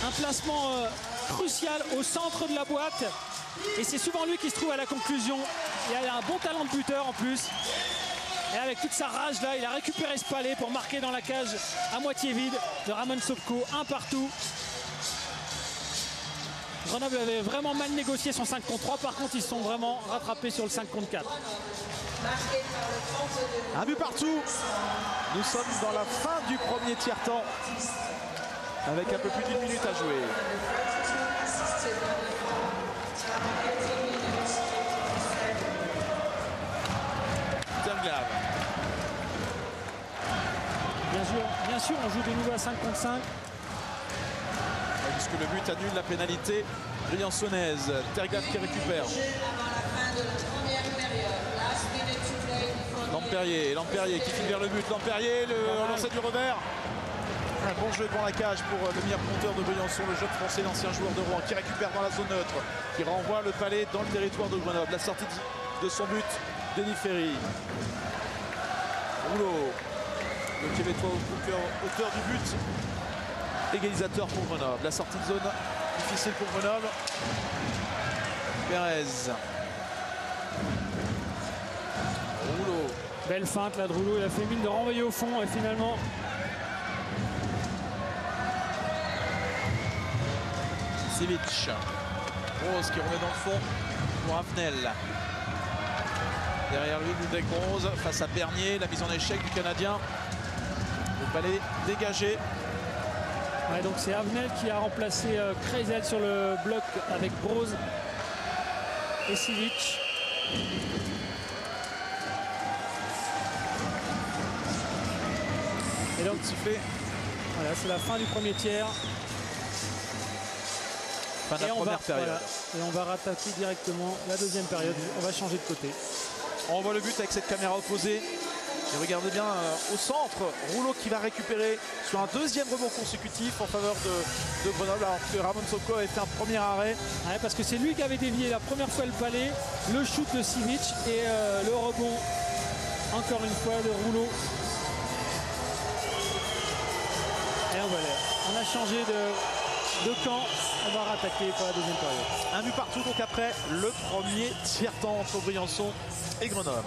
un placement crucial au centre de la boîte. Et c'est souvent lui qui se trouve à la conclusion. Il a un bon talent de buteur en plus. Et avec toute sa rage là, il a récupéré ce palais pour marquer dans la cage à moitié vide de Ramon Sopko, un partout. Grenoble avait vraiment mal négocié son 5 contre 3, par contre ils sont vraiment rattrapés sur le 5 contre 4. Un but partout. Nous sommes dans la fin du premier tiers-temps avec un peu plus d'une minute à jouer. Bien sûr, on joue de nouveau à 5 contre 5. Puisque le but annule la pénalité briançonnaise. Terglav qui récupère. Lampérier qui file vers le but. Lampérier, le lancer du revers. Un bon jeu devant la cage pour le meilleur compteur de Briançon, le jeune français, l'ancien joueur de Rouen, qui récupère dans la zone neutre, qui renvoie le palais dans le territoire de Grenoble. La sortie de son but, Denis Ferry. Rouleau, le Québécois auteur du but, égalisateur pour Grenoble. La sortie de zone difficile pour Grenoble. Perez. Rouleau. Belle feinte là de Rouleau, il a fait mine de renvoyer au fond et finalement... Sivic. Rose qui remet dans le fond pour Avenel. Derrière lui, Ludek Rose face à Bernier, la mise en échec du Canadien. Le palais dégagé. Ouais, donc c'est Avenel qui a remplacé Kreisel sur le bloc avec Brose et Sivic. Et donc sifflé. Voilà, c'est la fin du premier tiers. Fin de la première période. Voilà, et on va rattaquer directement la deuxième période. On va changer de côté. On voit le but avec cette caméra opposée. Et regardez bien au centre, Rouleau qui va récupérer sur un deuxième rebond consécutif en faveur de Grenoble, alors que Ramon Sopko avait fait un premier arrêt. Ouais, parce que c'est lui qui avait dévié la première fois le palais, le shoot de Sivic et le rebond encore une fois de Rouleau. Et on a changé de camp. On va rattaquer pour la deuxième période. Un but partout donc après le premier tiers-temps entre Briançon et Grenoble.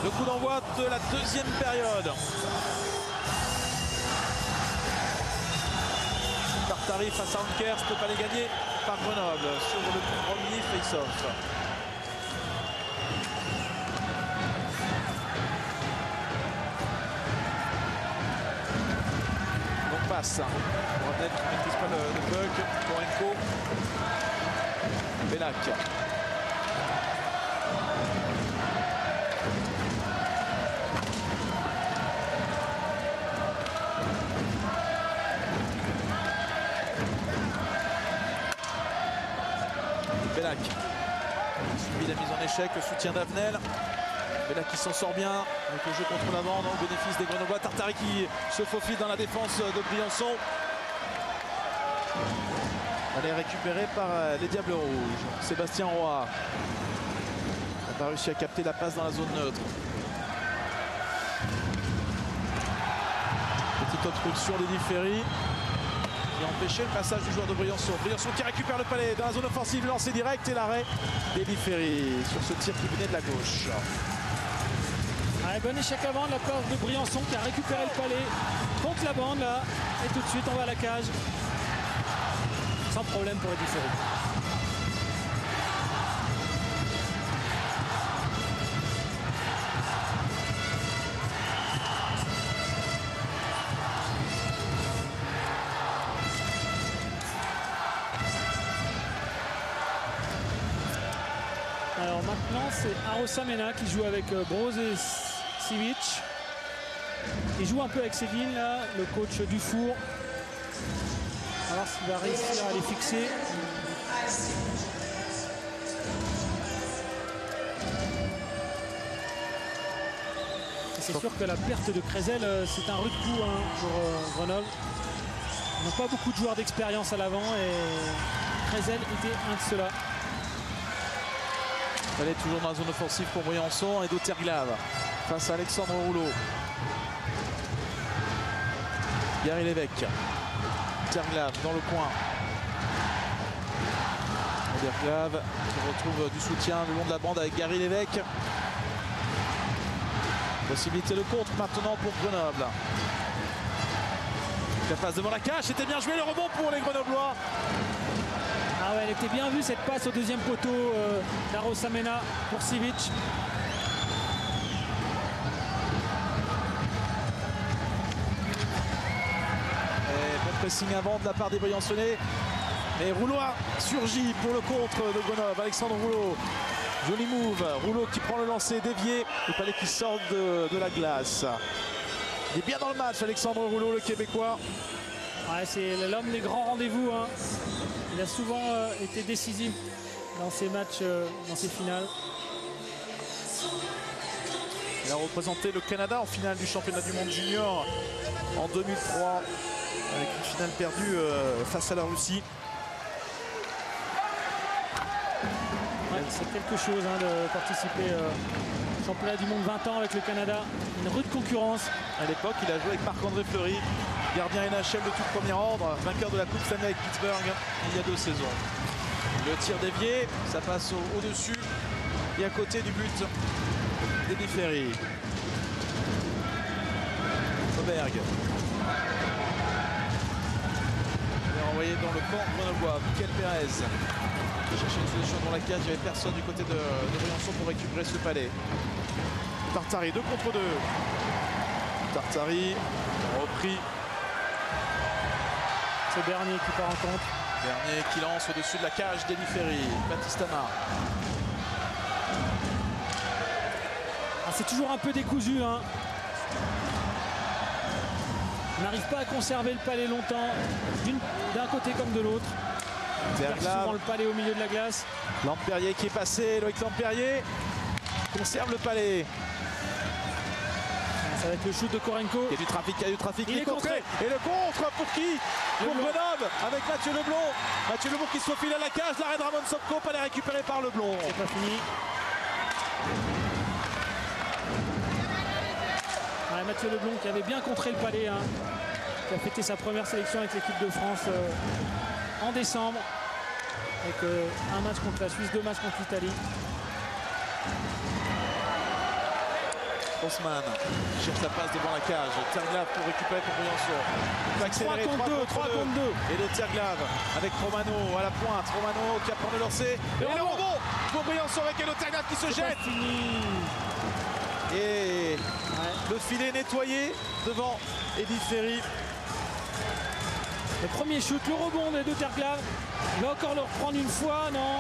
Le coup d'envoi de la deuxième période. Tartari face à Ankers, peut pas les gagner par Grenoble sur le premier face-off. Donc passe pour Abdel qui ne maîtrise pas le bug pour Enko. Bellac. Bellac. Suivi la mise en échec, le soutien d'Avenel. Bellac qui s'en sort bien avec le jeu contre l'avant, au bénéfice des Grenoblois. Tartari qui se faufile dans la défense de Briançon. Elle est récupérée par les Diables Rouges. Sébastien Roy. n'a pas réussi à capter la passe dans la zone neutre. Petite obstruction d'Eddy Ferry qui a empêché le passage du joueur de Briançon. Briançon qui récupère le palais dans la zone offensive, lancé direct et l'arrêt d'Eddy Ferry sur ce tir qui venait de la gauche. Ouais, bon échec avant de la part de Briançon qui a récupéré le palais contre la bande là. Et tout de suite on va à la cage. Sans problème pour Eddy Ferry. Alors maintenant c'est Arosa Mena qui joue avec Brozovic. Il joue un peu avec Céline là, le coach Dufour. On va voir s'il va réussir à les fixer. C'est sûr que la perte de Krezel, c'est un rude coup hein, pour Grenoble. Ils n'ont pas beaucoup de joueurs d'expérience à l'avant et Krezel était un de ceux-là. Elle est toujours dans la zone offensive pour Briançon et Terglave face à Alexandre Rouleau. Gary Lévesque. Terglave dans le coin. Terglave qui retrouve du soutien le long de la bande avec Gary Lévesque. Possibilité de contre maintenant pour Grenoble. La passe devant la cage, c'était bien joué, le rebond pour les Grenoblois. Ah ouais, elle était bien vue cette passe au deuxième poteau d'Arosa Mena pour Sivic. Et bon pressing avant de la part des Briançonnais. Et Rouleau surgit pour le contre de Grenoble. Alexandre Rouleau. Joli move. Rouleau qui prend le lancer dévié. Le palais qui sort de la glace. Il est bien dans le match, Alexandre Rouleau, le Québécois. Ouais, c'est l'homme des grands rendez-vous. Hein. Il a souvent été décisif dans ces matchs, dans ces finales. Il a représenté le Canada en finale du championnat du monde junior en 2003 avec une finale perdue face à la Russie. Ouais, c'est quelque chose hein, de participer au championnat du monde 20 ans avec le Canada. Une rude concurrence. À l'époque, il a joué avec Marc-André Fleury, gardien NHL de tout premier ordre, vainqueur de la Coupe Stanley avec Pittsburgh il y a 2 saisons. Le tir dévié, ça passe au-dessus et à côté du but d'Eddy Ferry. Auberg. Il est envoyé dans le camp grenoblois. Michael Pérez qui cherchait une solution dans la cage. Il n'y avait personne du côté de Briançon pour récupérer ce palais. Tartari 2 contre 2. Tartari repris. C'est Bernier qui part en contre. Bernier qui lance au-dessus de la cage d'Eddy Ferry. Baptistama. Ah, c'est toujours un peu décousu. Hein. On n'arrive pas à conserver le palais longtemps, d'un côté comme de l'autre. On perd souvent le palais au milieu de la glace. Lampérier qui est passé. Loïc Lampérier conserve le palais. Ça va être le shoot de Korenko. Il y a du trafic, Il est contré. Et le contre pour qui? Pour Grenoble avec Mathieu Leblond. Mathieu Leblond qui se faufile à la cage. L'arrêt de Ramon Sopko, pas récupéré par Leblond. C'est pas fini. Ouais, Mathieu Leblond qui avait bien contré le palais. Hein, qui a fêté sa première sélection avec l'équipe de France en décembre. Avec un match contre la Suisse, 2 matchs contre l'Italie. Osman cherche la passe devant la cage. Terglave pour récupérer pour Briançon. Il va accélérer 3 contre 2. Et de Terglave avec Romano à la pointe. Romano qui apprend le lancer. Et le rebond pour Briançon avec Edo Terglave qui se jette. Et le filet nettoyé devant Eddy Ferry. Le premier shoot, le rebond de Terglave. Il va encore le reprendre une fois, non?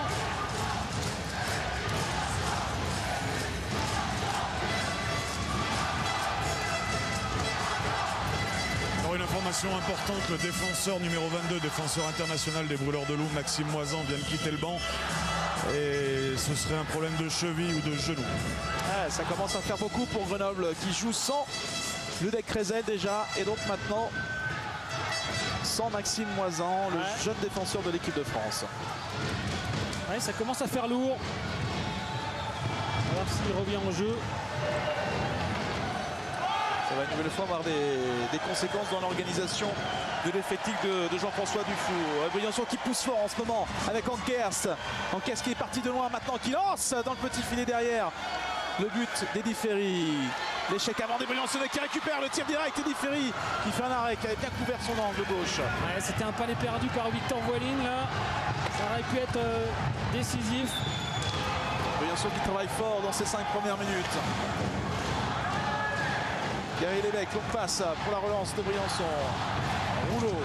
Une information importante, le défenseur numéro 22, défenseur international des Brûleurs de Loup, Maxime Moisan, vient de quitter le banc. Et ce serait un problème de cheville ou de genou. Ah, ça commence à faire beaucoup pour Grenoble qui joue sans Ludek Krezel déjà. Et donc maintenant sans Maxime Moisan, le jeune défenseur de l'équipe de France. Ouais, ça commence à faire lourd. voir s'il revient en jeu. Ça va une nouvelle fois avoir des conséquences dans l'organisation de l'effectif de Jean-François Dufour. Briançon qui pousse fort en ce moment avec Ankers. Ankers qui est parti de loin maintenant, qui lance dans le petit filet derrière. Le but d'Eddy Ferry. L'échec avant des Briançonnais qui récupère le tir direct. Eddy Ferry qui fait un arrêt, qui avait bien couvert son angle gauche. Ouais, c'était un palais perdu par Victor Voiline là. Ça aurait pu être décisif. Briançon qui travaille fort dans ses 5 premières minutes. Gary Lévesque, longue passe pour la relance de Briançon. Rouleau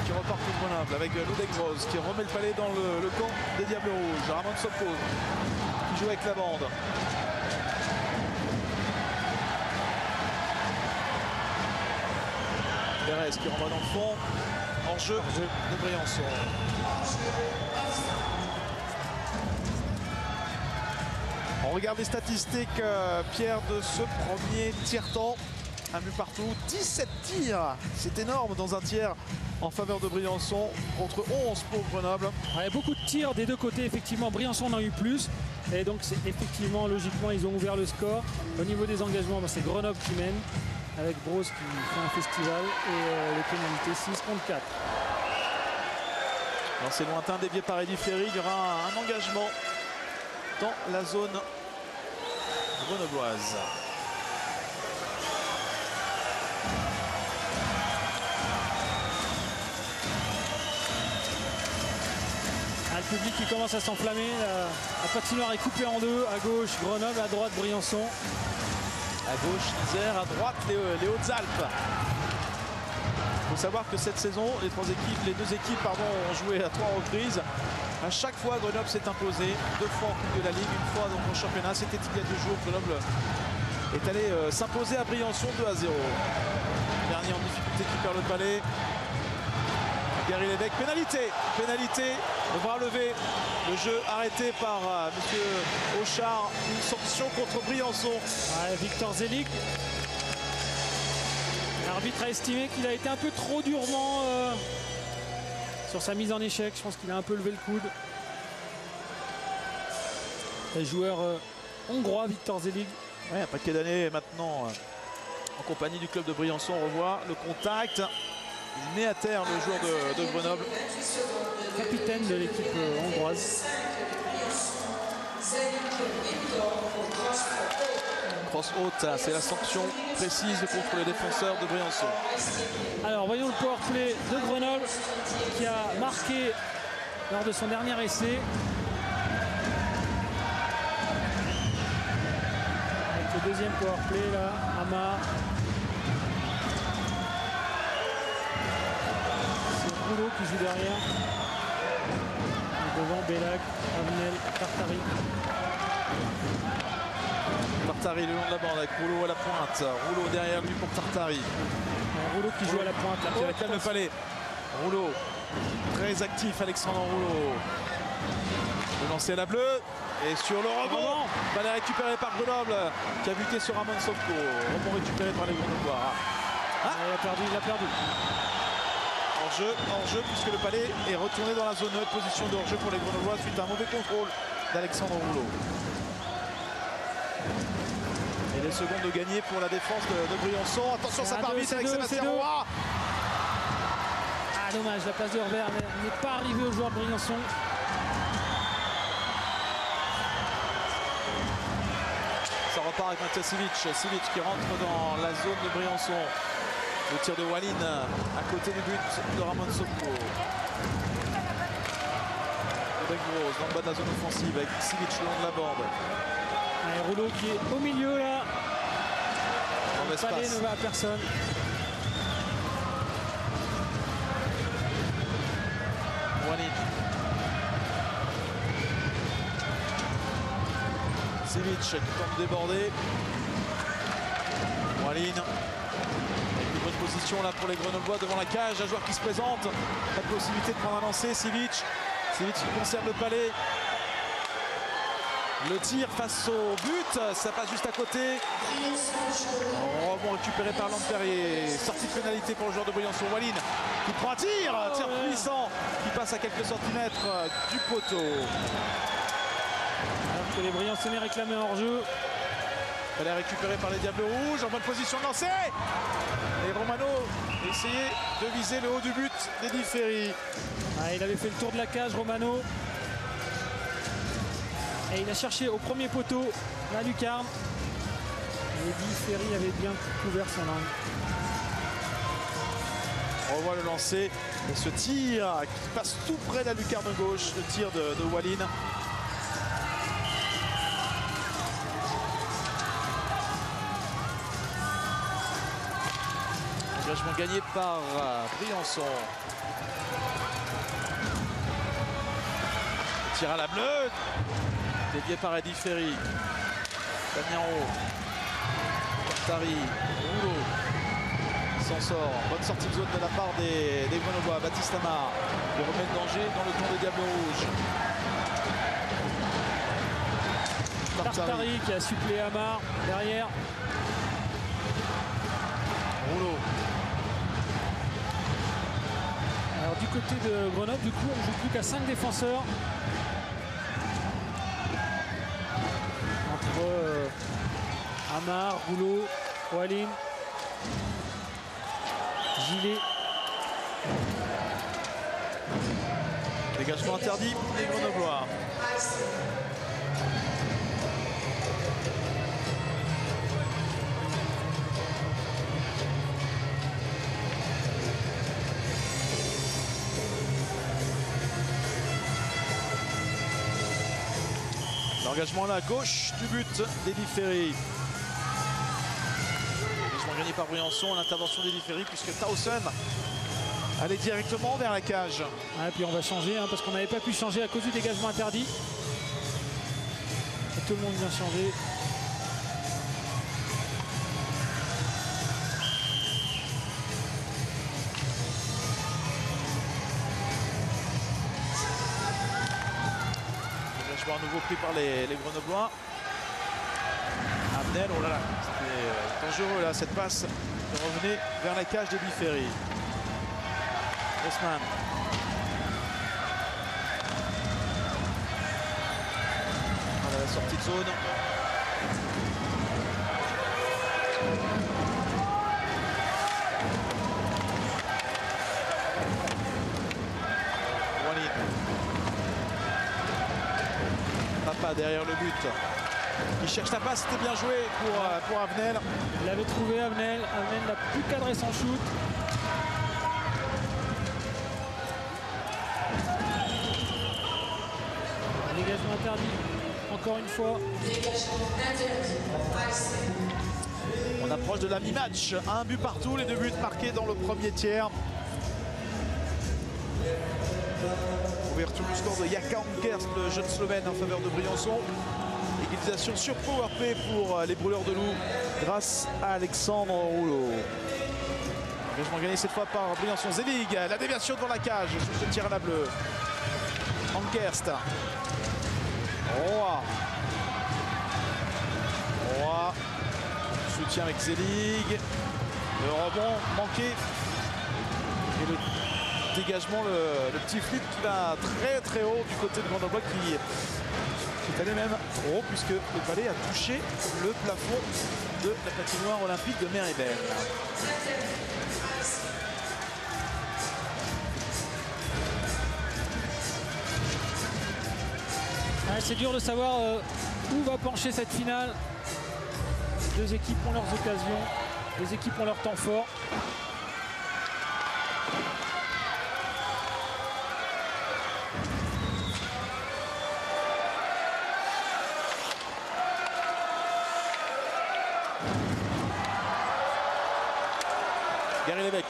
qui repart pour Grenoble avec Ludek Gross qui remet le palais dans le camp des Diables Rouges. Ramon Sopko qui joue avec la bande. Perez qui renvoie dans le fond. En jeu de Briançon. On regarde les statistiques, Pierre, de ce premier tiers-temps. Un but partout, 17 tirs. C'est énorme dans un tiers en faveur de Briançon contre 11 pour Grenoble. Ouais, beaucoup de tirs des deux côtés, effectivement. Briançon en a eu plus. Et donc, effectivement, logiquement, ils ont ouvert le score. Au niveau des engagements, c'est Grenoble qui mène, avec Brosse qui fait un festival. Et les pénalités, 6 contre 4. Dans ces lointains déviés par Eddy Ferry, il y aura un engagement dans la zone grenobloise. Le public qui commence à s'enflammer. La patinoire est coupée en deux. À gauche, Grenoble. À droite, Briançon. À gauche, Isère. À droite, les Hautes-Alpes. Il faut savoir que cette saison, les deux équipes ont joué à 3 reprises. À chaque fois, Grenoble s'est imposé. 2 fois en Coupe de la Ligue, 1 fois dans le championnat. C'était il y a 2 jours. Grenoble est allé s'imposer à Briançon 2-0. Dernier en difficulté qui perd le palais. Gary Lévesque, pénalité, le bras levé, le jeu arrêté par monsieur Auchard, une sanction contre Briançon. Ouais, Victor Zelig. L'arbitre a estimé qu'il a été un peu trop durement sur sa mise en échec. Je pense qu'il a un peu levé le coude. Le joueur hongrois, Victor Zelig. Ouais, un paquet d'années maintenant en compagnie du club de Briançon, on revoit le contact. Il met à terre le joueur de Grenoble. Capitaine de l'équipe hongroise. Cross haute, c'est la sanction précise contre les défenseurs de Briançon. Alors voyons le power play de Grenoble qui a marqué lors de son dernier essai. Avec le deuxième power play là, Amar. Rouleau qui joue derrière. Et devant Bellac, Avenel, Tartari. Tartari le long de la bande avec Rouleau à la pointe. Rouleau derrière lui pour Tartari. Rouleau qui joue à la pointe. Qui réclame le palais. Rouleau, très actif, Alexandre Rouleau. Le lancer à la bleue. Et sur le rebond, balai récupéré par Grenoble qui a buté sur Ramon Sopko. Rebond récupéré par les Grenoblois. Il a perdu. Hors-jeu, puisque le palais est retourné dans la zone neutre. Position de hors-jeu pour les Grenoblois suite à un mauvais contrôle d'Alexandre Rouleau. Et les secondes de gagner pour la défense de Briançon. Attention, ça part vite avec Sébastien Roy. Ah, dommage, la passe de Herbert n'est pas arrivée au joueur de Briançon. Ça repart avec Mathias Sivic qui rentre dans la zone de Briançon. Le tir de Walline à côté du but de Ramon Sopko. Avec Gross dans le bas de la zone offensive avec Sivic le long de la bande. Et Rouleau qui est au milieu là. Le palais ne va à personne. Walline. Sivic qui tente de déborder. Walline. Bonne position là pour les Grenoblois devant la cage, un joueur qui se présente, la possibilité de prendre un lancer, Sivic qui conserve le palais. Le tir face au but, ça passe juste à côté. Rebond récupéré par Lampérier, sortie de pénalité pour le joueur de Briançon. Walline qui prend un tir puissant qui passe à quelques centimètres du poteau. que les Briançonnais réclamaient hors jeu. Elle est récupérée par les Diables Rouges, en bonne position de lancer. Et Romano essayait de viser le haut du but d'Eddy Ferry. Ah, il avait fait le tour de la cage, Romano. Et il a cherché au premier poteau la lucarne. Et Eddy Ferry avait bien couvert son angle. On revoit le lancer et ce tir qui passe tout près de la lucarne gauche, le tir de Walin. Engagement gagné par Briançon. Le tir à la bleue, dévié par Eddy Ferry. Damiano, Tari, Rouleau s'en sort. Bonne sortie de zone de la part des Grenoblois. Baptiste Amar le remet de danger dans le camp des Diables Rouges. Tartari qui a suppléé Amar derrière. Rouleau. Alors du côté de Grenoble, du coup, on joue plus qu'à 5 défenseurs. Entre Amar, Rouleau, Walin, Gilet. Dégagement interdit des Grenoblois. L'engagement là à gauche du but d'Eddy Ferry. Engagement gagné par Briançon, l'intervention d'Eddy Ferry puisque Towson allait directement vers la cage. Et puis on va changer parce qu'on n'avait pas pu changer à cause du dégagement interdit. Et tout le monde vient changer. À nouveau pris par les Grenoblois. Abnel, oh là là, c'était dangereux là, cette passe qui revenait vers la cage d'Eddy Ferry. Osman. Voilà la sortie de zone. Papa derrière le but. Il cherche la passe, c'était bien joué pour Avenel. Il avait trouvé Avenel. Avenel n'a plus cadré son shoot. Dégagement interdit. Encore une fois. On approche de la mi-match. Un but partout, les deux buts marqués dans le premier tiers. Ouverture du score de Jaka Ankerst, le jeune Slovène en faveur de Briançon. Égalisation sur powerplay pour les Brûleurs de Loup grâce à Alexandre Rouleau. Engagement gagné cette fois par Briançon. Zelig, la déviation devant la cage sur ce tir à la bleue. Ankerst. Roy. Soutien avec Zelig. Le rebond manqué. Et le dégagement, le petit flip qui va très haut du côté de Grenoble qui est allé même trop haut puisque le balai a touché le plafond de la patinoire olympique de Méribel. C'est dur de savoir où va pencher cette finale. Deux équipes ont leurs occasions, deux équipes ont leur temps fort. Gary Lévesque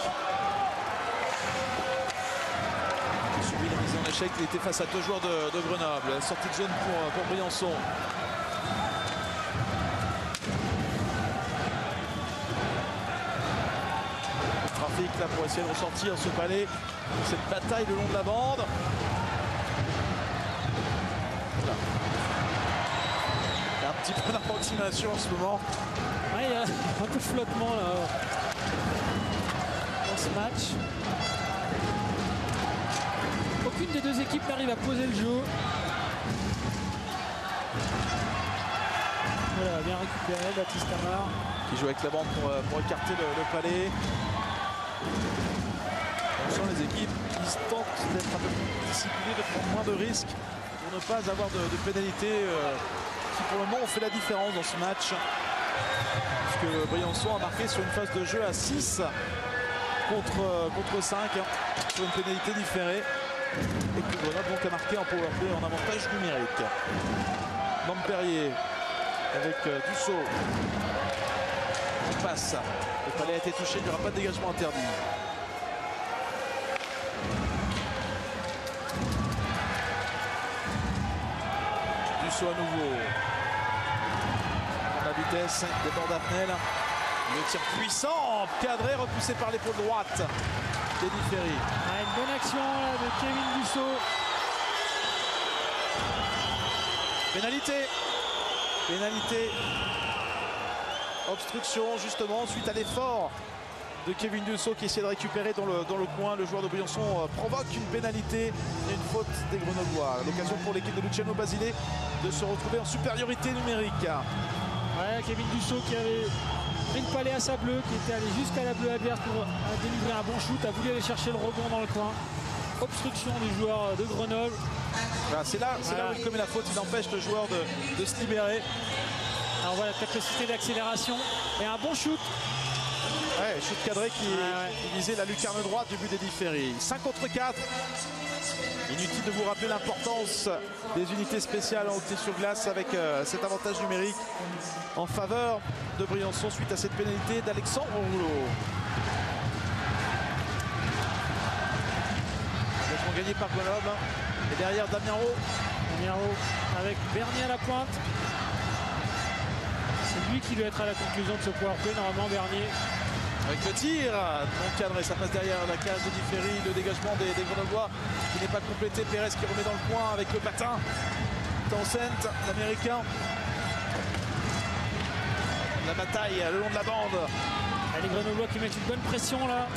subit la mise en échec. Il était face à deux joueurs de Grenoble. Sortie de zone pour Briançon. Trafic là pour essayer de ressortir ce palais. Cette bataille le long de la bande. Voilà. Il y a un petit peu d'approximation en ce moment. Ouais, il y a un peu de flottement là. Ce match. Aucune des deux équipes n'arrive à poser le jeu. Voilà, bien récupéré, Baptiste Amar. Qui joue avec la bande pour écarter le palais. On sent les équipes qui tentent d'être un peu plus disciplinées, de prendre moins de risques pour ne pas avoir de pénalités qui pour le moment ont fait la différence dans ce match. Puisque Briançon a marqué sur une phase de jeu à 6 contre 5 sur une pénalité différée. Et que Grenoble donc a marqué en powerplay en avantage numérique. Lampérier avec Dussault. On passe. Le palais a été touché, il n'y aura pas de dégagement interdit. Dussault à nouveau. La vitesse déborde d'Apnel. Le tir puissant, cadré, repoussé par l'épaule droite. Denis Ferry. Une bonne action là, de Kevin Dussault. Pénalité. Pénalité. Obstruction justement suite à l'effort de Kevin Dussault qui essaie de récupérer dans le coin. Le joueur de Briançon provoque une pénalité et une faute des Grenoblois. L'occasion pour l'équipe de Luciano Basile de se retrouver en supériorité numérique. Ouais, Kevin Dussault qui avait pris le palais à sa bleue, qui était allé jusqu'à la bleue adverse pour délivrer un bon shoot, a voulu aller chercher le rebond dans le coin. Obstruction du joueur de Grenoble. Voilà, c'est là où il commet la faute, il empêche le joueur de se libérer. Alors voilà, capacité d'accélération et un bon shoot. Ouais, shoot cadré qui visait la lucarne droite du but d'Eddie Ferry. 5 contre 4. Inutile de vous rappeler l'importance des unités spéciales en hockey sur glace avec cet avantage numérique en faveur de Briançon suite à cette pénalité d'Alexandre Rouleau. Engagement gagné par Grenoble. Et derrière Damien Rowe. Damien Rowe avec Bernier à la pointe. C'est lui qui doit être à la conclusion de ce powerplay, normalement Bernier. Avec le tir non cadré, ça passe derrière la cage de Ferry, le dégagement des Grenoblois qui n'est pas complété. Pérez qui remet dans le coin avec le patin. Townsend, l'américain. La bataille le long de la bande. Et les Grenoblois qui mettent une bonne pression là.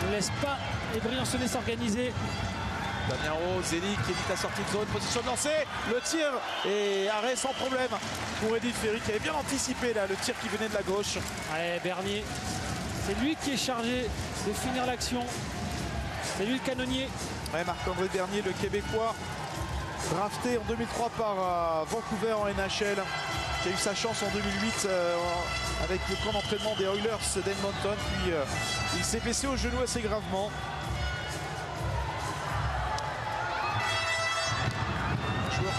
Ne laissent pas les Briançonnais s'organiser. Damien Rowe, Zélie qui évite la sortie de zone, position de lancer, le tir et arrêt sans problème pour Eddie Ferry qui avait bien anticipé là, le tir qui venait de la gauche. Ouais, Bernier, c'est lui qui est chargé de finir l'action. C'est lui le canonnier. Ouais, Marc-André Bernier, le Québécois, drafté en 2003 par Vancouver en NHL, qui a eu sa chance en 2008 avec le camp d'entraînement des Oilers d'Edmonton, puis il s'est blessé au genou assez gravement.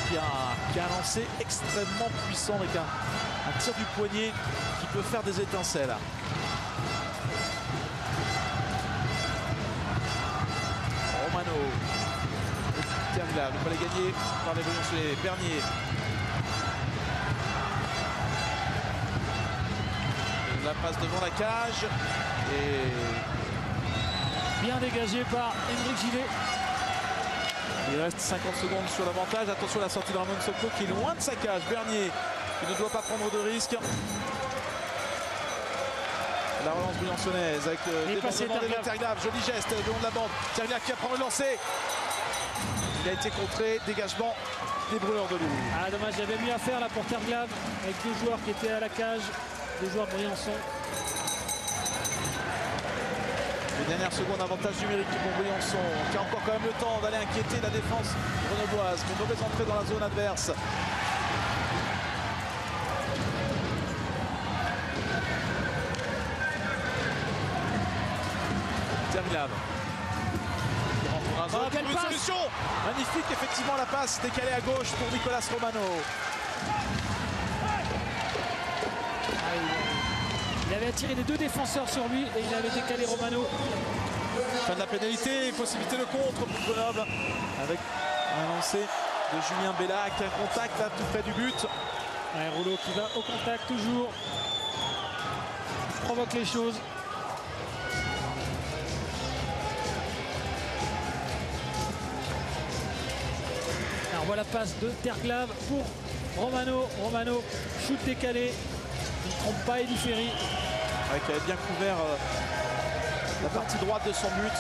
Qui a un lancer extrêmement puissant avec un tir du poignet qui peut faire des étincelles. Romano. Tergla, le palais gagné par les Briançonnais. Bernier. La passe devant la cage. Et bien dégagé par Hendrik Gillet. Il reste 50 secondes sur l'avantage. Attention à la sortie de Ramon Soko qui est loin de sa cage. Bernier qui ne doit pas prendre de risque. La relance briançonnaise avec le débordement de Terglav. Joli geste le long de la bande. Terglav qui apprend le lancer. Il a été contré. Dégagement des Brûleurs de Loup. Ah dommage, il y avait mieux à faire là pour Terglav avec deux joueurs qui étaient à la cage. Deux joueurs de Briançon. Les dernières secondes, avantage numérique pour Briançon, qui a encore quand même le temps d'aller inquiéter la défense grenobloise. Une mauvaise entrée dans la zone adverse. Terglav. Une solution magnifique, effectivement, la passe décalée à gauche pour Nicolas Romano. Il avait attiré les deux défenseurs sur lui et il avait décalé Romano. Fin de la pénalité, possibilité de contre pour Grenoble avec un lancer de Julien Bellac, un contact là tout près du but. Ouais, Rouleau qui va au contact toujours. Provoque les choses. Alors voilà, passe de Terglav pour Romano. Romano, shoot décalé. Il ne trompe pas Eddie Ferry. Ouais, qui avait bien couvert la partie droite de son but.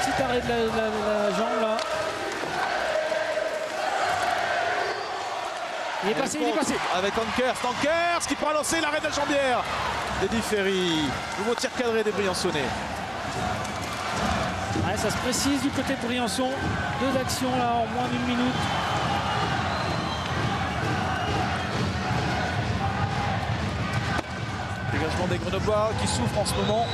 Petit arrêt de la jambe là. Il est passé, il est passé. Avec Ankers qui prend à lancer l'arrêt de la jambière. D'Eddy Ferry. Nouveau tir cadré des Briançonnais. Ouais, ça se précise du côté de Briançon. 2 actions là en moins d'1 minute. Dégagement des Grenoblois qui souffrent en ce moment.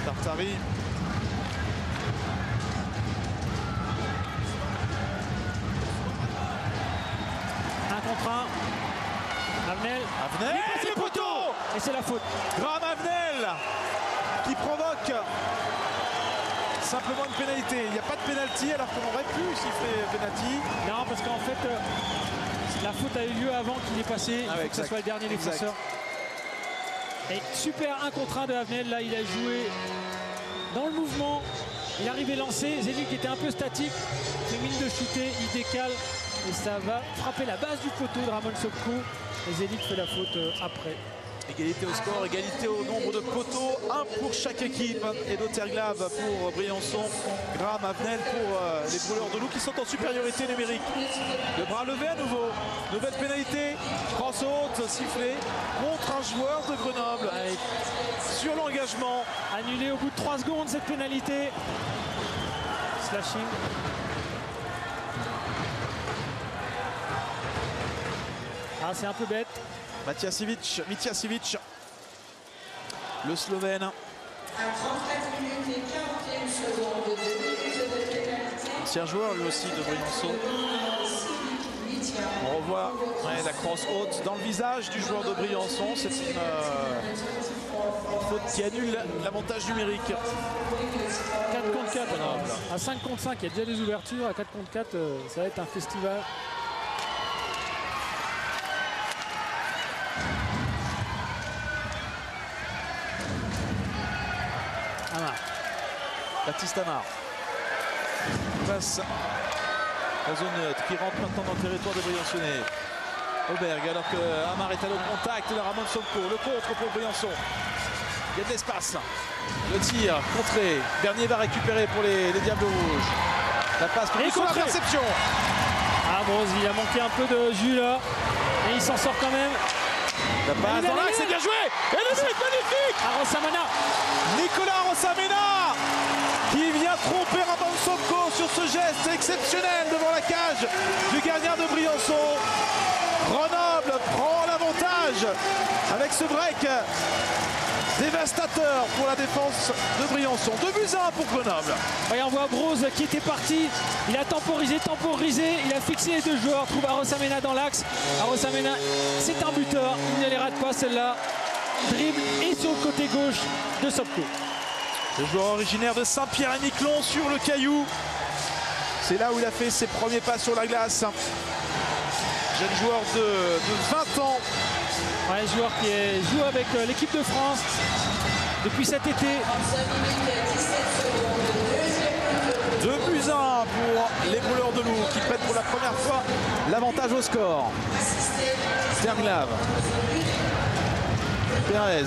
Tartari. Un contre un. Avenel. Le poteau. Et c'est la faute. Graham Avenel qui provoque simplement une pénalité. Il n'y a pas de pénalty alors qu'on aurait pu siffler pénalty. Non, parce qu'en fait, la faute a eu lieu avant qu'il ait passé. Il faut que ce soit le dernier défenseur. Et super 1 contre 1 de Avenel. Là, il a joué dans le mouvement. Il est arrivé lancé. Zelik était un peu statique. Il fait mine de shooter. Il décale. Et ça va frapper la base du poteau de Ramon Sopko. Et Zelik fait la faute après. Égalité au score, égalité au nombre de poteaux, un pour chaque équipe. Et Dauterglav pour Briançon, Graham Avenel pour les brûleurs de loup qui sont en supériorité numérique. Le bras levé à nouveau, nouvelle pénalité, crosse haute, sifflée contre un joueur de Grenoble. Sur l'engagement. Annulé au bout de 3 secondes cette pénalité. Slashing. Ah, c'est un peu bête. Mitiasevic, le Slovène. À 34 minutes et 41 secondes, 2 minutes de pénalité. Ancien joueur lui aussi de Briançon. On revoit la crosse haute dans le visage du joueur de Briançon. C'est une faute qui annule l'avantage numérique. 4 contre 4. À 5 contre 5, il y a déjà des ouvertures. À 4 contre 4, ça va être un festival. Baptiste Amar passe la zone neutre qui rentre maintenant dans le territoire de Briançonnais. Auberg alors que Amar est allé au contact de Ramon Sopko. Le contre pour Briançon. Il y a de l'espace. Le tir contré. Bernier va récupérer pour les Diables Rouges. La passe pour la perception. Ah Brosi, il a manqué un peu de jus là. Et il s'en sort quand même. La passe dans l'axe, c'est bien joué. Et le but magnifique. Arosamena. Nicolas Arosamena qui vient tromper Ramon Sopko sur ce geste exceptionnel devant la cage du gardien de Briançon. Grenoble prend l'avantage avec ce break dévastateur pour la défense de Briançon. 2-1 pour Grenoble. Et on voit Broz qui était parti. Il a temporisé. Il a fixé les 2 joueurs. Trouve Arosamena dans l'axe. Arosamena, c'est un buteur. Il ne les rate pas celle-là. Dribble et sur le côté gauche de Sopko. Le joueur originaire de Saint-Pierre-et-Miquelon sur le caillou. C'est là où il a fait ses premiers pas sur la glace. Jeune joueur de 20 ans. Ouais, joueur qui joue avec l'équipe de France depuis cet été. 2-1 pour les brûleurs de loup qui prennent pour la première fois l'avantage au score. Terglav. Pérez.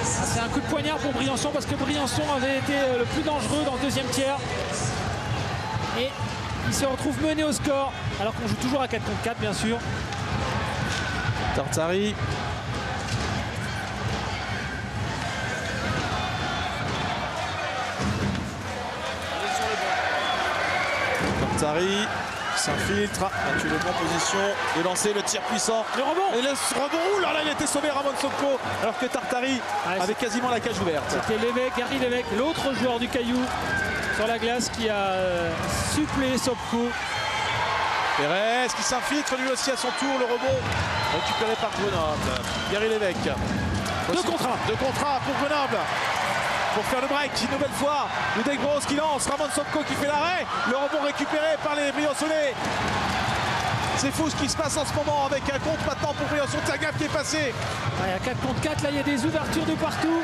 C'est un coup de poignard pour Briançon parce que Briançon avait été le plus dangereux dans le 2e tiers. Et il se retrouve mené au score alors qu'on joue toujours à 4 contre 4 bien sûr. Tartari. Tartari s'infiltre, a tué le bon position de lancer le tir puissant. Le rebond. Et le rebond, là il a été sauvé Ramon Sopko alors que Tartari avait quasiment la cage ouverte. C'était Lévesque, Gary Lévesque, l'autre joueur du Caillou sur la glace qui a suppléé Sopko. Pérez qui s'infiltre lui aussi à son tour, le rebond récupéré par Grenoble. Gary Lévesque. 2 contre 1. 2 contre 1 pour Grenoble. Pour faire le break, une nouvelle fois, Ludek Broz qui lance, Ramon Sopko qui fait l'arrêt, le rebond récupéré par les Briançonnais. C'est fou ce qui se passe en ce moment avec un compte maintenant pour Briançon. Terglav qui est passé. Ouais, à 4 contre 4, là il y a des ouvertures de partout.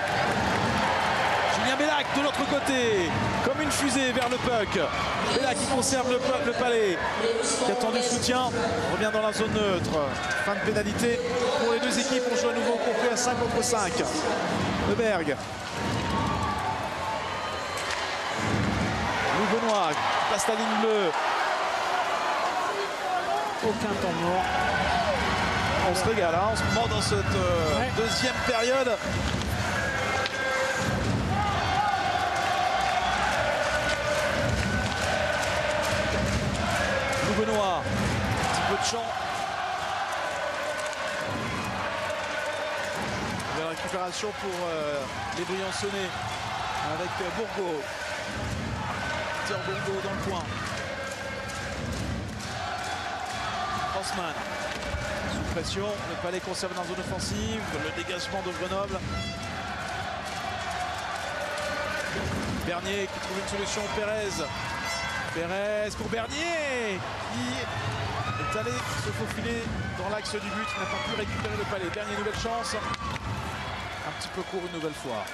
Julien Bellac de l'autre côté. comme une fusée vers le puck. Et là qui conserve le palais, qui attend du soutien, revient dans la zone neutre. Fin de pénalité pour les deux équipes. On joue à nouveau au complet à 5 contre 5. Leberg. Louis Benoît passe la ligne bleue. Aucun temps mort. On se régale hein, en ce moment dans cette deuxième période. Louis Benoît, un petit peu de champ. La récupération pour les Briançonnais avec Bourgault. Tire Bourgault dans le coin. Hausmann. Sous pression, le Palais conserve dans la zone offensive, le dégagement de Grenoble. Bernier qui trouve une solution, Pérez. Pérez pour Bernier qui est allé se faufiler dans l'axe du but, il n'a pas pu récupérer le Palais. Bernier, nouvelle chance. Un petit peu court une nouvelle fois.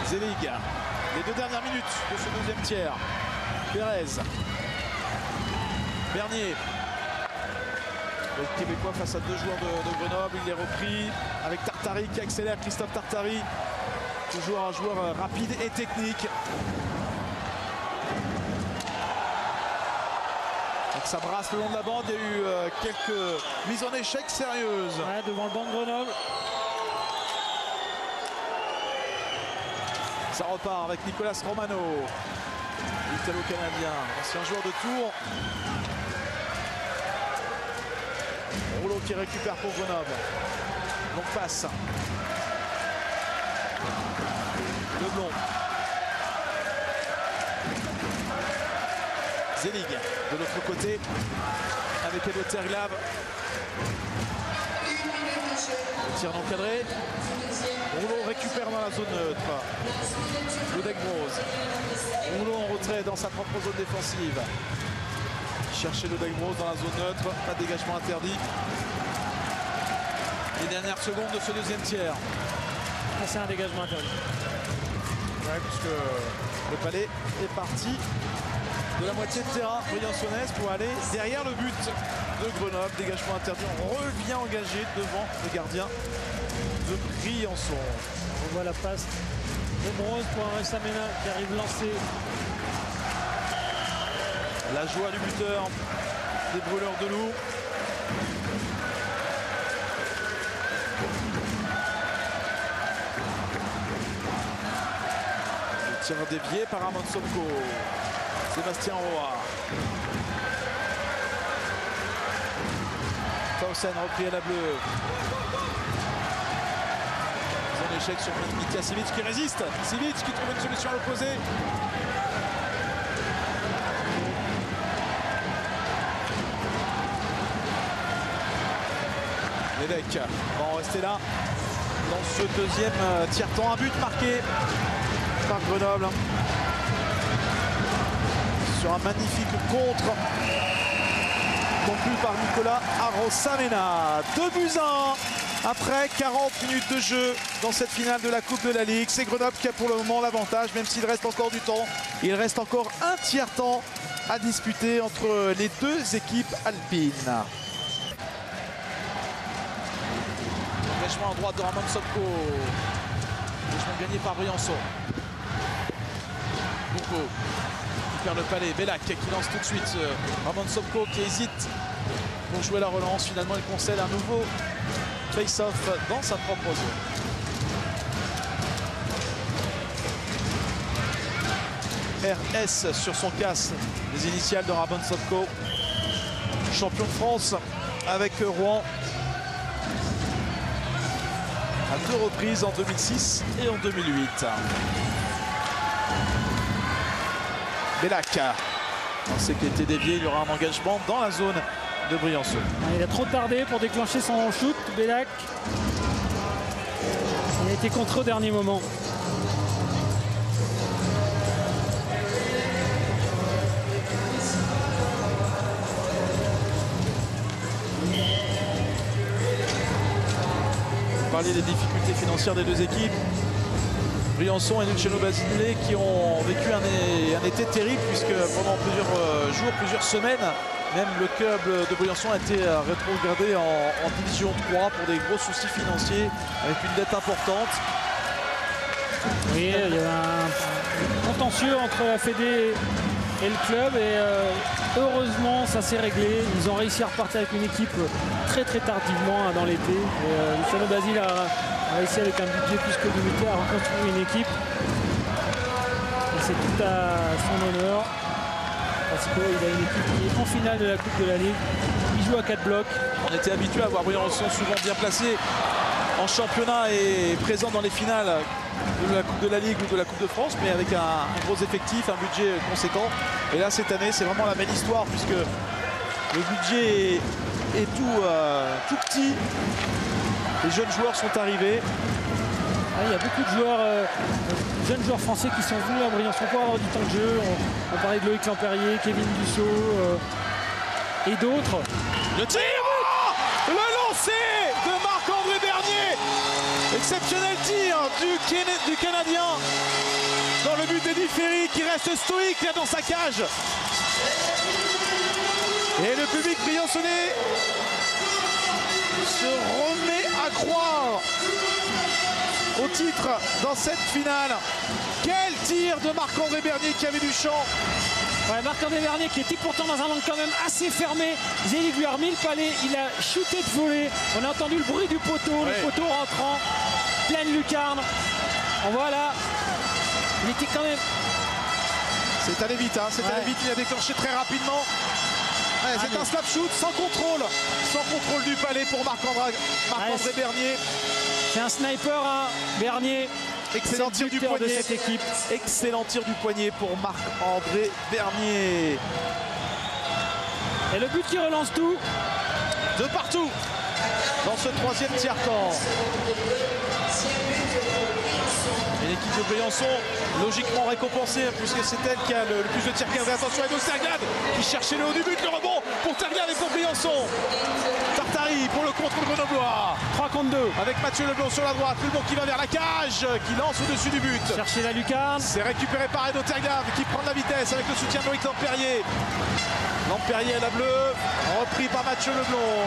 Zelig, les deux dernières minutes de ce deuxième tiers. Pérez, Bernier, le Québécois face à deux joueurs de Grenoble, il est repris avec Tartari qui accélère, Christophe Tartari, toujours un joueur rapide et technique. Donc ça brasse le long de la bande, il y a eu quelques mises en échec sérieuses. Ouais, devant le banc de Grenoble. Ça repart avec Nicolas Romano, l'Italo-Canadien, ancien joueur de Tours. Rouleau qui récupère pour Grenoble. Longue passe. Leblond. Zelig de l'autre côté avec Edo Terglav. Le tir encadré. Rouleau récupère dans la zone neutre. Ludek Broz. Rouleau en retrait dans sa propre zone défensive. Chercher Ludek Broz dans la zone neutre. Pas de dégagement interdit. Les dernières secondes de ce deuxième tiers. C'est un dégagement interdit. Ouais, puisque le Palais est parti de la moitié de terrain briançonnaise pour aller derrière le but de Grenoble. Dégagement interdit. On revient engagé devant le gardien de Briançon. On voit la passe de Broz pour un Samena qui arrive lancé. La joie du buteur des Brûleurs de Loup. Le tir dévié par Ramon Sobko. Sébastien Roy. Towson repris à la bleue. Un échec sur Mitya Sivic qui résiste. Sivic qui trouve une solution à l'opposé. Lévesque va en rester là dans ce deuxième tiers-temps. Un but marqué par Grenoble sur un magnifique contre conclu par Nicolas Arosamena. 2-1 après 40 minutes de jeu dans cette finale de la Coupe de la Ligue. C'est Grenoble qui a pour le moment l'avantage, même s'il reste encore du temps. Il reste encore un tiers-temps à disputer entre les deux équipes alpines. Engagement à droite de Ramon Sobko. Engagement gagné par Briançon. Bourgault qui perd le Palais. Bellac qui lance tout de suite. Ramon Sobko qui hésite pour jouer la relance. Finalement, il concède un nouveau face-off dans sa propre zone. RS sur son casque, les initiales de Ramon Sobko. Champion de France avec Rouen à 2 reprises en 2006 et en 2008. Bellac, on sait qu'il était dévié, il y aura un engagement dans la zone de Briançon. Il a trop tardé pour déclencher son shoot, Bellac. Il a été contré au dernier moment. parliez des difficultés financières des deux équipes. Briançon et Luciano Basile qui ont vécu un été terrible puisque pendant plusieurs jours, plusieurs semaines, même le club de Briançon a été rétrogradé en division 3 pour des gros soucis financiers avec une dette importante. Oui, il y a un contentieux entre la Fédé et le club et heureusement ça s'est réglé. Ils ont réussi à repartir avec une équipe très tardivement dans l'été. Luciano Basile a réussi avec un budget plus que limité à reconstruire une équipe. Et c'est tout à son honneur parce qu'il a une équipe qui est en finale de la Coupe de la Ligue. Il joue à 4 blocs. On était habitué à voir Briançon souvent bien placé en championnat et présent dans les finales de la Coupe de la Ligue ou de la Coupe de France, mais avec un gros effectif, un budget conséquent. Et là, cette année, c'est vraiment la belle histoire puisque le budget est tout petit. Les jeunes joueurs sont arrivés. Il y a beaucoup de joueurs, jeunes joueurs français qui sont venus à Briançon pour avoir du temps de jeu. On parlait de Loïc Lampérier, Kevin Dussault et d'autres. Le tir, le lancer de Marc-André Bernier. Exceptionnel tir du Canadien dans le but d'Eddie Ferry qui reste stoïque là dans sa cage. Et le public briançonnais se remet à croire au titre dans cette finale. Quel tir de Marc-André Bernier qui avait du champ. Ouais, Marc-André Bernier qui était pourtant dans un angle quand même assez fermé. Zélig lui a remis le palais, il a shooté de volée. On a entendu le bruit du poteau, le poteau rentrant, pleine lucarne. Voilà, il était quand même... C'est allé vite, allé vite, il a déclenché très rapidement. Ouais, c'est un slap shoot sans contrôle du palais pour Marc-André Bernier. C'est un sniper, Bernier. Excellent tir du poignet de cette équipe. Excellent tir du poignet pour Marc-André Bernier. Et le but qui relance tout. De partout dans ce troisième tiers-temps. Et l'équipe de Briançon logiquement récompensée puisque c'est elle qui a le plus de tirs cadrés. Attention à Edo Terglade qui cherchait le haut du but, le rebond pour Terglade et pour Briançon. Tartari pour le contrôle grenoblois. 3 contre 2. Avec Mathieu Leblond sur la droite, Leblond qui va vers la cage, qui lance au-dessus du but. Chercher la lucarne. C'est récupéré par Edo Terglade qui prend de la vitesse avec le soutien de Loïc Lampérier. Lampérier à la bleue, repris par Mathieu Leblond.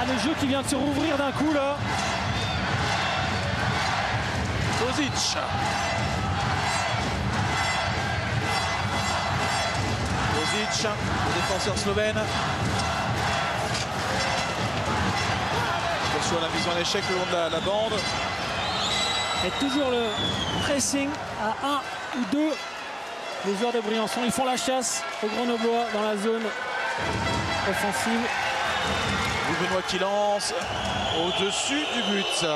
Le jeu qui vient de se rouvrir d'un coup là. Kozic. Kozic, le défenseur slovène. Sur la mise en échec le long de la bande. Et toujours le pressing à 1 ou 2. Les joueurs de Briançon, ils font la chasse aux Grenoblois dans la zone offensive. Benoît qui lance au-dessus du but.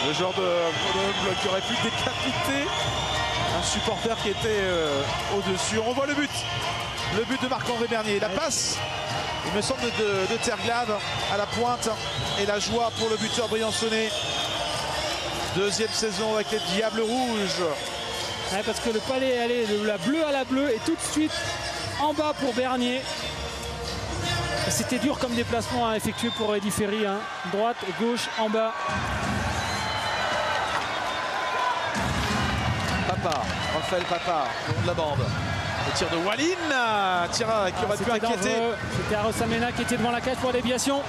Le joueur de Grenoble qui aurait pu décapiter un supporter qui était au-dessus. On revoit le but. Le but de Marc-André Bernier. La passe, il me semble, de Terglade à la pointe. Et la joie pour le buteur briançonnais. Deuxième saison avec les Diables Rouges. Ouais, parce que le palais est allé de la bleue à la bleue et tout de suite en bas pour Bernier. C'était dur comme déplacement à effectuer pour Eddie Ferry. Droite, gauche, en bas. Raphaël Papa, le long de la bande. Le tir de Walin, tir qui aurait pu inquiéter. C'était Arosamena qui était devant la cage pour la déviation.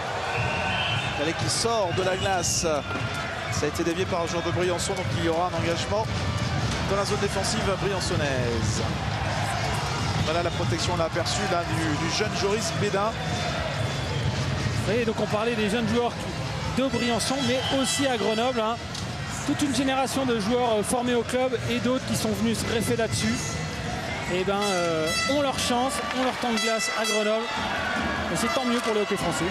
Calais qui sort de la glace. Ça a été dévié par un joueur de Briançon, donc il y aura un engagement dans la zone défensive briançonnaise. Voilà la protection, on l'a aperçue là du jeune Joris Bédin. Oui, donc on parlait des jeunes joueurs de Briançon, mais aussi à Grenoble. Toute une génération de joueurs formés au club et d'autres qui sont venus se greffer là-dessus. Et ont leur chance, ont leur temps de glace à Grenoble. Et c'est tant mieux pour le hockey français.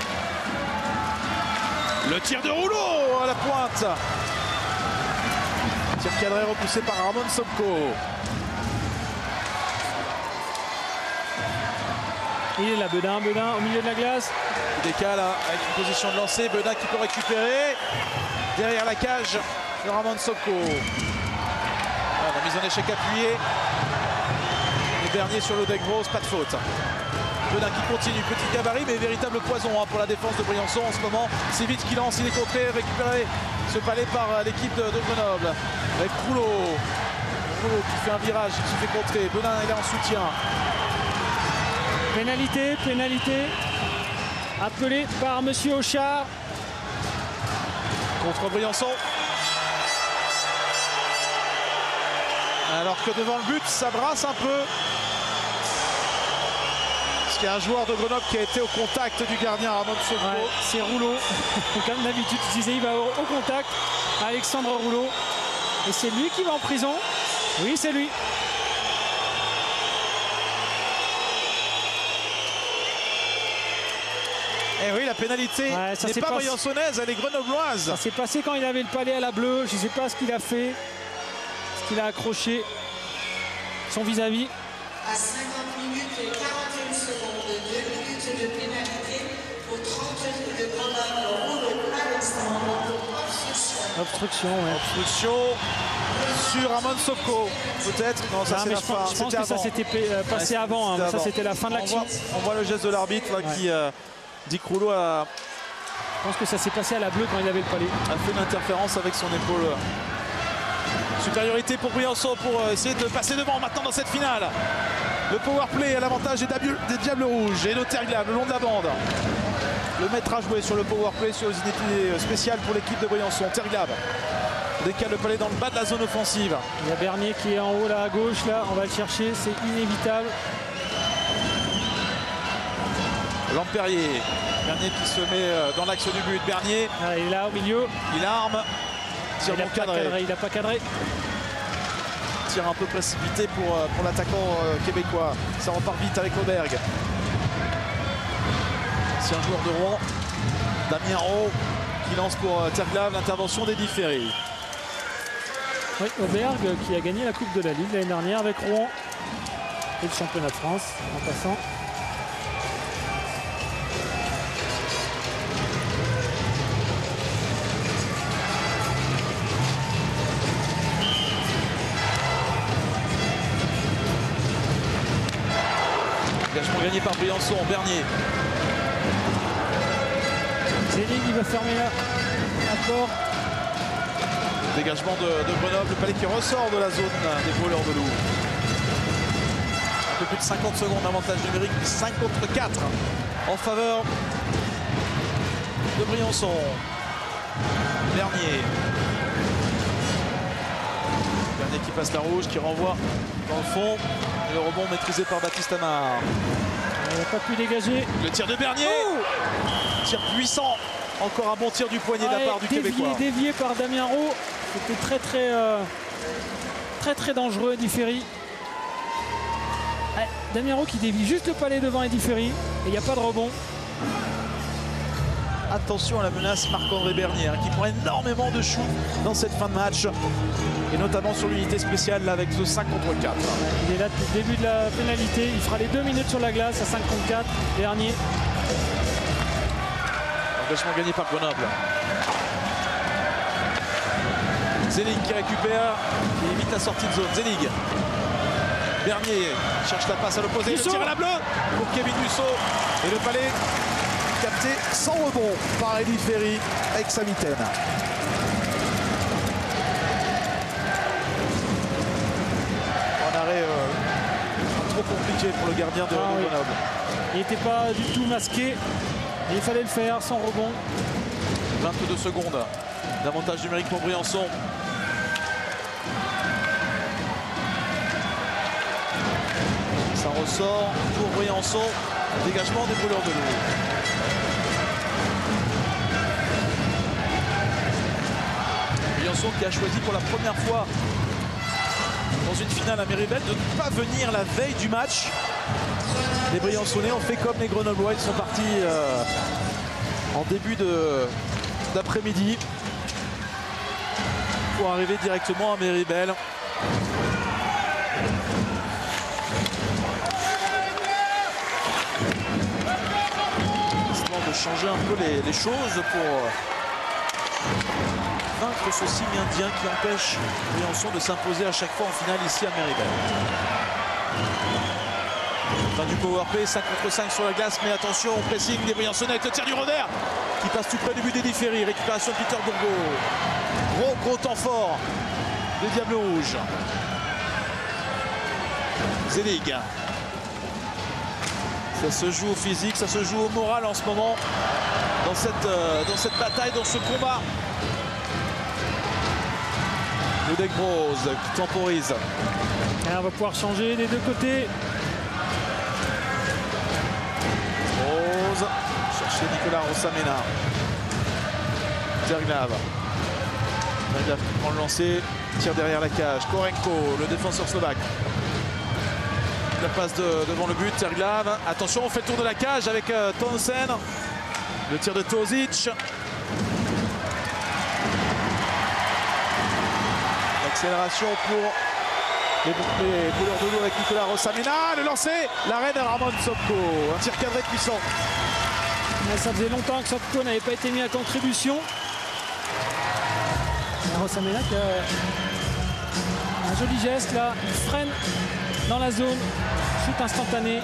Le tir de rouleau à la pointe. Tir cadré repoussé par Ramon Sobko. Il est là, Bedin au milieu de la glace. Il décale avec une position de lancer. Bedin qui peut récupérer. Derrière la cage de Ramon Sobko. La mise en échec appuyée. Et Bernier sur le deck Grosse, pas de faute. Benin qui continue, petit gabarit mais véritable poison hein, pour la défense de Briançon en ce moment. C'est vite qui lance, il est contré, récupéré ce palais par l'équipe de Grenoble. Avec Rouleau qui fait un virage, qui se fait contrer. Benin est là en soutien. Pénalité appelée par Monsieur Auchard. Contre Briançon. Alors que devant le but, ça brasse un peu. Parce qu'il y a un joueur de Grenoble qui a été au contact du gardien Ramon Sopko. Ouais, c'est Rouleau. Comme d'habitude, tu disais, il va au contact. Alexandre Rouleau. Et c'est lui qui va en prison. Oui, c'est lui. Et oui, la pénalité n'est pas briançonnaise, elle est grenobloise. Ça s'est passé quand il avait le palais à la bleue. Je ne sais pas ce qu'il a fait. Ce qu'il a accroché son vis-à-vis. À 50 minutes et 41 secondes, 2 minutes de pénalité pour 30 de Grenoble. Rouleau, Alexandre, Obstruction, ouais. Obstruction sur Ramon Sopko, peut-être. Non, ça c'est la fin. Je pense que ça s'était passé avant. Hein. Ça c'était la fin de l'action. On voit le geste de l'arbitre qui dit que Rouleau a... Je pense que ça s'est passé à la bleue quand il avait le palais. A fait une interférence avec son épaule. Supériorité pour Briançon pour essayer de passer devant maintenant dans cette finale. Le power play à l'avantage des Diables Rouges et de Terglav le long de la bande. Le maître à jouer sur le power play sur les unités spéciales pour l'équipe de Briançon. Terglav décale le palais dans le bas de la zone offensive. Il y a Bernier qui est en haut là à gauche, là on va le chercher, c'est inévitable. Lampérier qui se met dans l'axe du but. Bernier. Ah, il est là au milieu. Il arme. Tir non cadré. Il n'a pas cadré. Tir un peu précipité pour l'attaquant québécois. Ça repart vite avec Auberg. C'est un joueur de Rouen. Damien Rowe qui lance pour Terglav l'intervention d'Eddy Ferry. Oui, Auberg qui a gagné la Coupe de la Ligue l'année dernière avec Rouen et le championnat de France en passant. Engagement gagné par Briançon, Bernier. Zélig, il va fermer la porte. Dégagement de Grenoble, le palais qui ressort de la zone des voleurs de loup. Un peu plus de 50 secondes d'avantage numérique, 5 contre 4 en faveur de Briançon. Bernier qui passe la rouge, qui renvoie dans le fond. Et le rebond maîtrisé par Baptiste Amar. Il n'a pas pu dégager. Le tir de Bernier. Tir puissant. Encore un bon tir du poignet de la part du Québécois. Dévié par Damien Rowe. C'était très dangereux, Eddy Ferry. Damien Rowe qui dévie juste le palais devant Eddy Ferry. Et il n'y a pas de rebond. Attention à la menace Marc-André Bernier qui prend énormément de choux dans cette fin de match. Et notamment sur l'unité spéciale là, avec ce 5 contre 4. Il est là depuis le début de la pénalité. Il fera les 2 minutes sur la glace à 5 contre 4. Bernier. Engagement gagné par Grenoble. Zelig qui récupère, qui évite la sortie de zone. Zelig. Bernier cherche la passe à l'opposé. Le tir à la bleue pour Kevin Musso. Et le palais capté sans rebond par Eddy Ferry avec sa mitaine. Un arrêt trop compliqué pour le gardien de Grenoble. Il n'était pas du tout masqué. Et il fallait le faire sans rebond. 22 secondes d'avantage numérique pour Briançon. Ça ressort pour Briançon. Dégagement des voleurs de l'eau. Briançon qui a choisi pour la première fois dans une finale à Méribel de ne pas venir la veille du match. Les Briançonnais ont fait comme les Grenoblois. Ils sont partis en début d'après-midi pour arriver directement à Méribel. Histoire de changer un peu les choses pour vaincre ce signe indien qui empêche Briançon de s'imposer à chaque fois en finale ici à Méribel. Fin du power play, 5 contre 5 sur la glace, mais attention, on pressing des Briançonnais avec le tir du revers qui passe tout près du but des Ferry. Récupération de Peter Bourgault. Gros temps fort des Diables Rouges. Zelig. Ça se joue au physique, ça se joue au moral en ce moment dans cette bataille, dans ce combat. Ludek Broz qui temporise. Et on va pouvoir changer des deux côtés. Broz chercher Nicolas Rossamena. Terglav qui prend le lancer, tire derrière la cage. Korenko, le défenseur slovaque. La passe devant le but, Terglav. Attention, on fait le tour de la cage avec Townsend. Le tir de Tozic. L'accélération pour les bouleurs de l'eau avec Nicolas Rossamena. Le lancer, l'arrêt de Ramon Sopko. Un tir cadré puissant. Mais ça faisait longtemps que Sopko n'avait pas été mis à contribution. Rossamena qui a un joli geste là. Il freine dans la zone. Shoot instantané. Et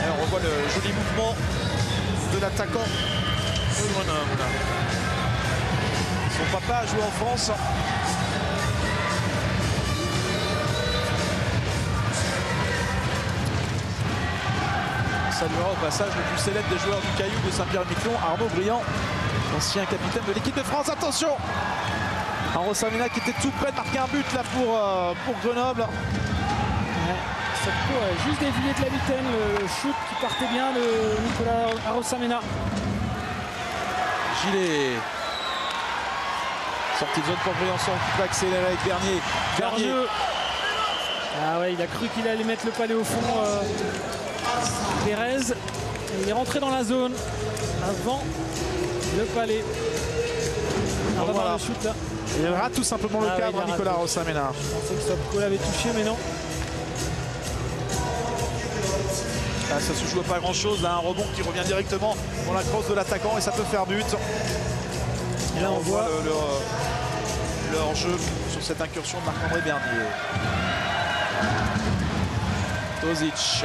on revoit le joli mouvement de l'attaquant de Grenoble. Son papa a joué en France. On saluera au passage le plus célèbre des joueurs du Caillou de Saint-Pierre-et-Miquelon, Arnaud Briand, ancien capitaine de l'équipe de France. Attention, Rossamena qui était tout près de marquer un but là pour Grenoble. Sopko a juste dévié de la mitaine, le shoot qui partait bien de Nicolas Rossamena. Gilet. Sortie de zone pour Briançon qui va accélérer avec Bernier. Jeu. Ah ouais, il a cru qu'il allait mettre le palais au fond. Pérez. Il est rentré dans la zone avant le palais. On va voir le shoot là. Il rate tout simplement le cadre, Nicolas Rossamena. Je pensais que Sopko l'avait touché, mais non. Ah, ça se joue à pas grand chose, là, un rebond qui revient directement dans la crosse de l'attaquant et ça peut faire but. Et là on voit leur jeu sur cette incursion de Marc-André Bernier. Tozic.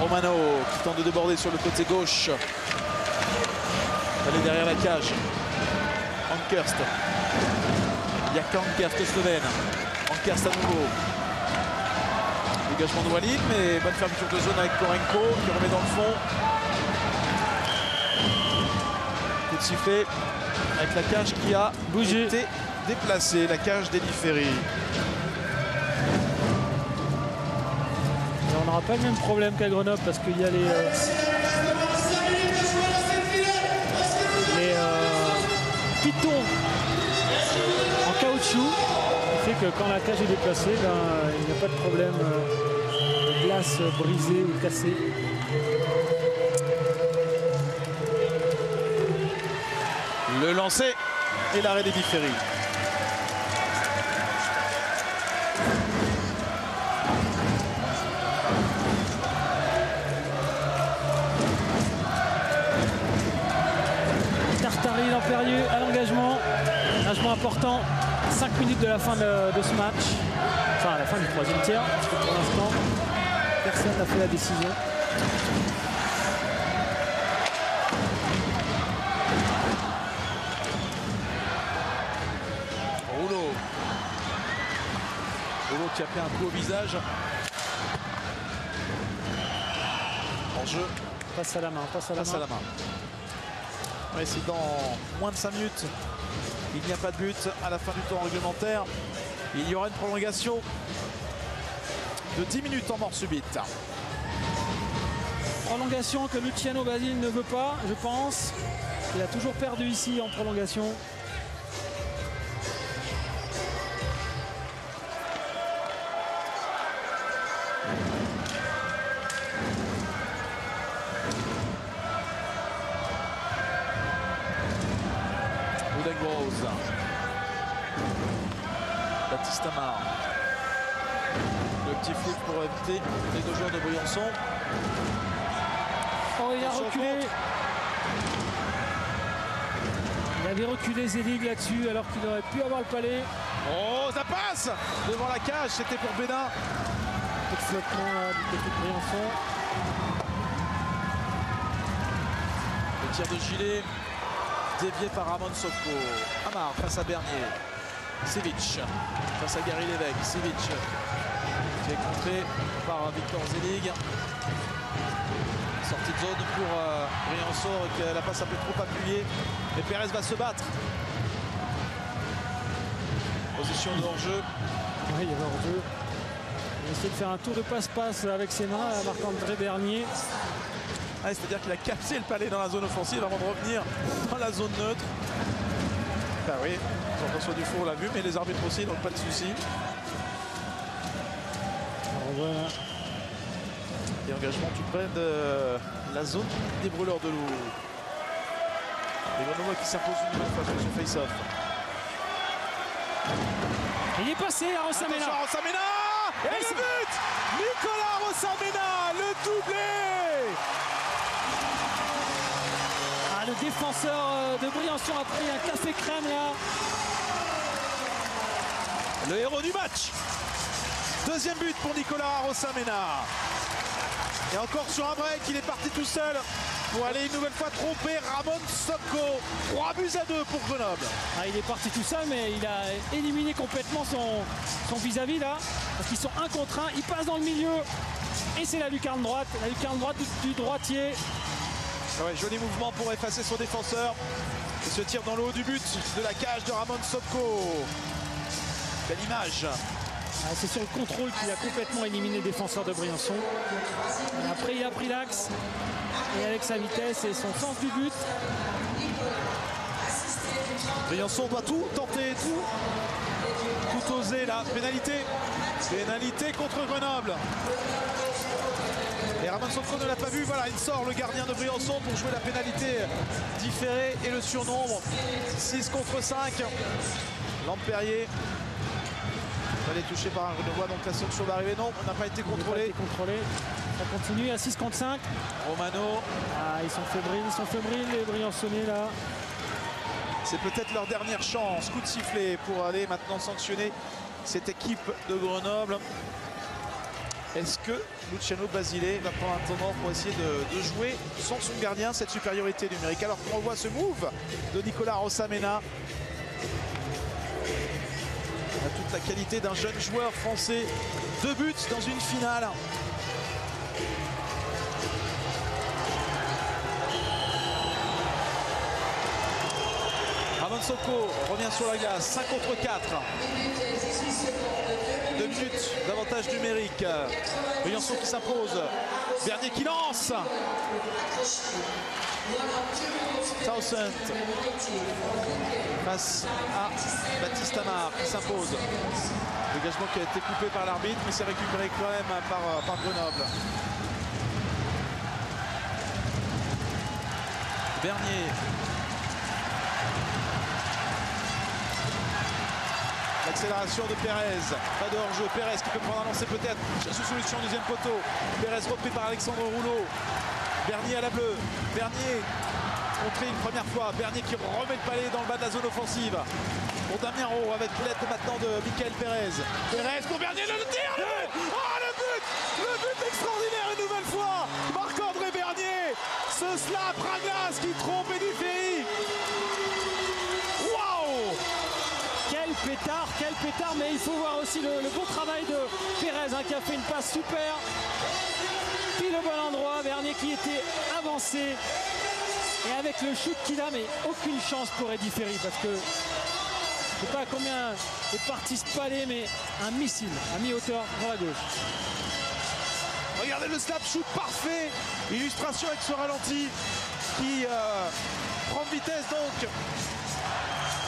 Romano qui tente de déborder sur le côté gauche. Elle est derrière la cage. Ankerst. Il n'y a qu'Ankerst le Slovène. Ankerst à nouveau. Dégagement de Walid, mais bonne fermeture de zone avec Korenko qui remet dans le fond. Coup de sifflet avec la cage qui a bougé, été déplacée, la cage d'Eli Ferry. On n'aura pas le même problème qu'à Grenoble parce qu'il y a les pitons en caoutchouc qui fait que quand la cage est déplacée, ben, il n'y a pas de problème de glace brisée ou cassée. Le lancer et l'arrêt d'Eli Ferry. Tartari Lampérieux à l'engagement. Engagement important. 5 minutes de la fin de ce match. Enfin, à la fin du troisième tiers. Parce que pour l'instant, personne n'a fait la décision. Rouleau qui a pris un coup au visage. En jeu. Passe à la main, passe à la main. Ouais, si dans moins de 5 minutes, il n'y a pas de but à la fin du temps réglementaire, il y aura une prolongation de 10 minutes en mort subite. Prolongation que Luciano Basile ne veut pas, je pense. Il a toujours perdu ici en prolongation. Ludek Broz. Baptiste Amar. Le petit flip pour éviter les deux joueurs de Briançon. Oh, il a reculé. Il avait reculé Zelig là-dessus alors qu'il aurait pu avoir le palais. Oh, ça passe devant la cage, c'était pour Bénin. peu de flottement là, du côté de Briançon. Le tir de gilet dévié par Ramon Sopko. Amar face à Bernier. Sivic face à Gary Lévesque. Sivic qui est contré par Victor Zelig. Sortie de zone pour Briançon, la passe un peu trop appuyée. Et Pérez va se battre. Position de hors-jeu. Oui, il y avait hors-jeu. Il a essayé de faire un tour de passe-passe avec ses mains à Marc-André Bernier. Ah, c'est-à-dire qu'il a capté le palais dans la zone offensive avant de revenir dans la zone neutre. Bah oui, Jean-François Dufour l'a vu, mais les arbitres aussi, donc pas de souci. Voilà. Et engagement tout près de la zone des brûleurs de l'eau. Et Grenoblois qui s'impose une nouvelle fois sur son face-off. Il est passé à Rossamena. Attention, Rossamena. Et le but, Nicolas Rossamena, le doublé. Ah, le défenseur de Briançon a pris un café crème là. Le héros du match. Deuxième but pour Nicolas Rossamena. Et encore sur un break, il est parti tout seul pour aller une nouvelle fois tromper Ramon Sopko. 3-2 pour Grenoble. Ah, il est parti tout seul, mais il a éliminé complètement son vis-à-vis là. Parce qu'ils sont 1 contre 1. Il passe dans le milieu. Et c'est la lucarne droite. La lucarne droite du droitier. Ah ouais, joli mouvement pour effacer son défenseur. Et se tire dans le haut du but de la cage de Ramon Sopko. Belle image. Ah, c'est sur le contrôle qu'il a complètement éliminé le défenseur de Briançon. Et après, il a pris l'axe. Et avec sa vitesse et son sens du but. Briançon doit tout tenter, tout oser là. Pénalité. Pénalité contre Grenoble. Et Ramon Sopko ne l'a pas vu. Voilà, il sort le gardien de Briançon pour jouer la pénalité différée et le surnombre. 6 contre 5. Lampérier. Elle est touchée par un Grenoblois, donc la sanction va arriver. Non, on n'a pas été contrôlé. Ça continue à 6 contre 5. Romano. Ah, ils sont fébriles les Briançonnais là. C'est peut-être leur dernière chance. Coup de sifflet pour aller maintenant sanctionner cette équipe de Grenoble. Est-ce que Luciano Basile va prendre un tournant pour essayer de jouer sans son gardien cette supériorité numérique? Alors qu'on voit ce move de Nicolas Rossamena. On a toute la qualité d'un jeune joueur français. 2 buts dans une finale. Ramon Sopko revient sur la glace. 5 contre 4. 2 minutes d'avantage numérique. Briançon qui s'impose. Bernier qui lance. Townsend face à Baptiste Amar qui s'impose. Dégagement qui a été coupé par l'arbitre, mais c'est récupéré quand même par Grenoble. Bernier. L'accélération de Pérez. Pas de hors-jeu. Pérez qui peut prendre un lancer peut-être. Cherche une solution au deuxième poteau. Pérez repris par Alexandre Rouleau. Bernier à la bleue. Bernier contré une première fois. Bernier qui remet le palais dans le bas de la zone offensive. Pour Damien Rowe avec l'aide maintenant de Michael Pérez. Pérez pour Bernier, le tir. Oh, le but. Le but extraordinaire une nouvelle fois. Marc-André Bernier. Ce slap à glace qui trompe Eddy. Waouh. Quel pétard, mais il faut voir aussi le bon travail de Pérez hein, qui a fait une passe super. Pile au bon endroit, Bernier qui était avancé. Et avec le shoot qu'il a, mais aucune chance pour Eddy Ferry parce que je ne sais pas à combien est parti ce palais, mais un missile à mi-hauteur dans la gauche. Regardez le slap shoot parfait. Illustration avec ce ralenti qui prend de vitesse donc.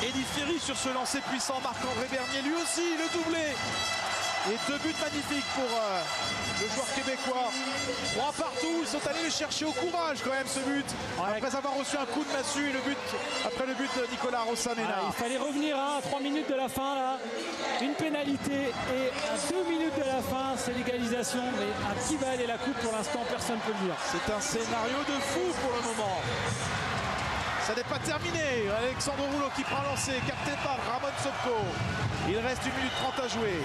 Eddy Ferry sur ce lancer puissant. Marc-André Bernier lui aussi le doublé. Et 2 buts magnifiques pour le joueur québécois. 3 partout, ils sont allés le chercher au courage quand même ce but. Après avoir reçu un coup de massue et le but, après le but de Nicolas Rossamena. Il fallait revenir à 3 minutes de la fin là. Une pénalité et à 2 minutes de la fin, c'est l'égalisation. Mais à qui va aller la coupe pour l'instant, personne ne peut le dire. C'est un scénario de fou pour le moment. Ça n'est pas terminé. Alexandre Rouleau qui prend un lancer, capté par Ramon Sopko. Il reste 1 minute 30 à jouer.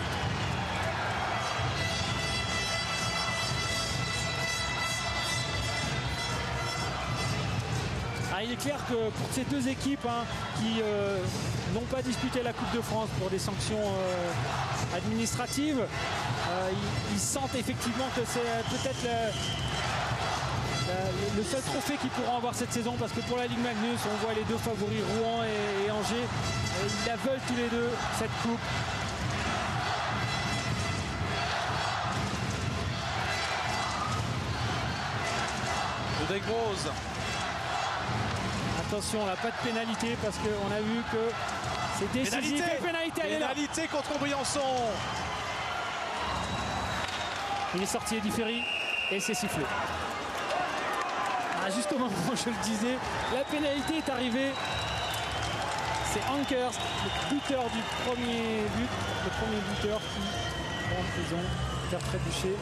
il est clair que pour ces deux équipes qui n'ont pas disputé la Coupe de France pour des sanctions administratives, ils sentent effectivement que c'est peut-être le seul trophée qu'ils pourront avoir cette saison, parce que pour la Ligue Magnus, on voit les deux favoris, Rouen et Angers, ils la veulent tous les deux, cette coupe. Le Deck-Rose. Attention, là, pas de pénalité parce qu'on a vu que c'est décisif. Pénalité contre Briançon. Il est sorti Eddy Ferry et c'est sifflé. Juste au moment où je le disais, la pénalité est arrivée. C'est Ankers, le buteur du premier but, le premier buteur qui est en prison, faire trébucher.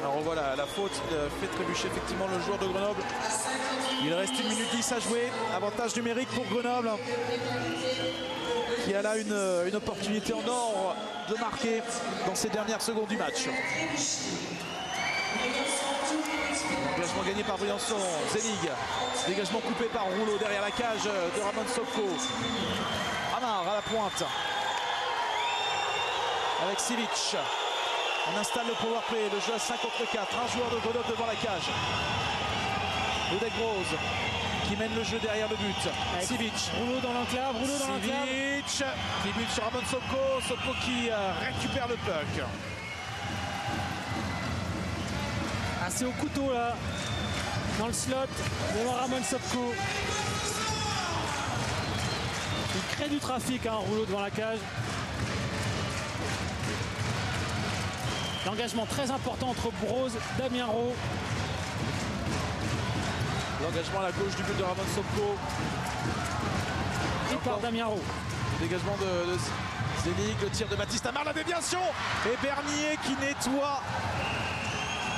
Alors voilà, la faute fait trébucher effectivement le joueur de Grenoble. Il reste 1 minute 10 à jouer. Avantage numérique pour Grenoble, qui a là une opportunité en or de marquer dans ces dernières secondes du match. Engagement gagné par Briançon, Zelig. Dégagement coupé par Rouleau derrière la cage de Ramon Sopko. Amar à la pointe. Avec Sivic. On installe le power play, le jeu à 5 contre 4. Un joueur de Grenoble devant la cage. Le Deck-Rose qui mène le jeu derrière le but. Sivic. Rouleau dans l'enclave, Rouleau dans l'enclave. Sivic qui bute sur Ramon Sopko. Sopko qui récupère le puck. C'est au couteau là, dans le slot, devant Ramon Sopko. Il crée du trafic, Rouleau devant la cage. L'engagement très important entre Broz, Damien Rowe. L'engagement à la gauche du but de Ramon Sopko. Et par Damien Rowe. Le dégagement de Zelig, le tir de Baptiste Amar, la déviation. Et Bernier qui nettoie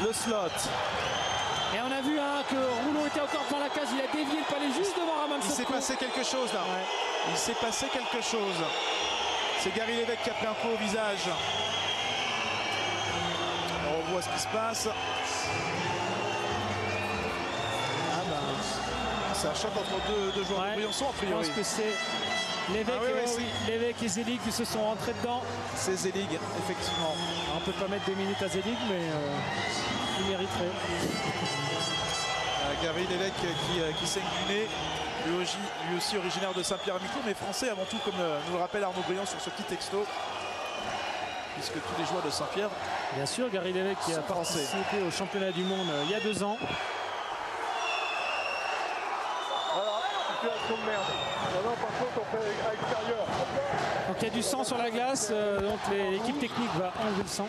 le slot. Et on a vu que Rouleau était encore dans la cage, il a dévié le palais juste devant Ramon Sopko. Il s'est passé quelque chose là. Ouais. Il s'est passé quelque chose. C'est Gary Lévesque qui a pris un coup au visage. On revoit ce qui se passe. C'est un choc entre deux joueurs de Briançon a priori. Je pense que c'est Lévesque et Zelig qui se sont rentrés dedans. C'est Zelig, effectivement. Alors, on ne peut pas mettre 2 minutes à Zelig, mais il mériterait. Gary Lévesque qui saigne du nez. Lui aussi originaire de Saint-Pierre-et-Miquelon, mais français avant tout, comme nous le rappelle Arnaud Briand sur ce petit texto. Puisque tous les joueurs de Saint-Pierre. Bien sûr, Gary Lévesque qui a participé au championnat du monde il y a 2 ans. Voilà, situation de merde. Maintenant, par contre, on fait à l'extérieur. Donc il y a du sang sur la glace, donc l'équipe technique va enlever le sang.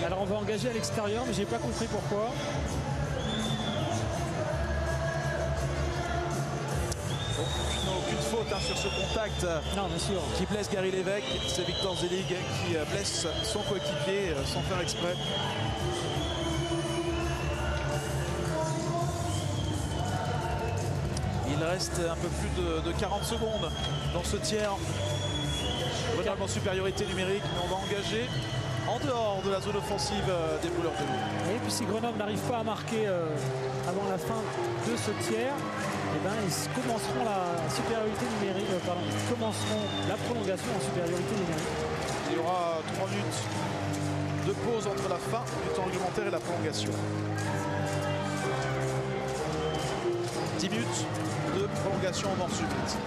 Alors on va engager à l'extérieur, mais j'ai pas compris pourquoi. Aucune faute sur ce contact. Non, bien sûr. Qui blesse Gary Lévesque. C'est Victor Zelig qui blesse son coéquipier sans faire exprès. Il reste un peu plus de 40 secondes dans ce tiers. Grenoble en supériorité numérique, mais on va engager en dehors de la zone offensive des Brûleurs de Loup. Et puis si Grenoble n'arrive pas à marquer avant la fin de ce tiers, ils commenceront la supériorité numérique, ils commenceront la prolongation en supériorité numérique. Il y aura 3 minutes de pause entre la fin du temps réglementaire et la prolongation. 10 minutes de prolongation en mort subite.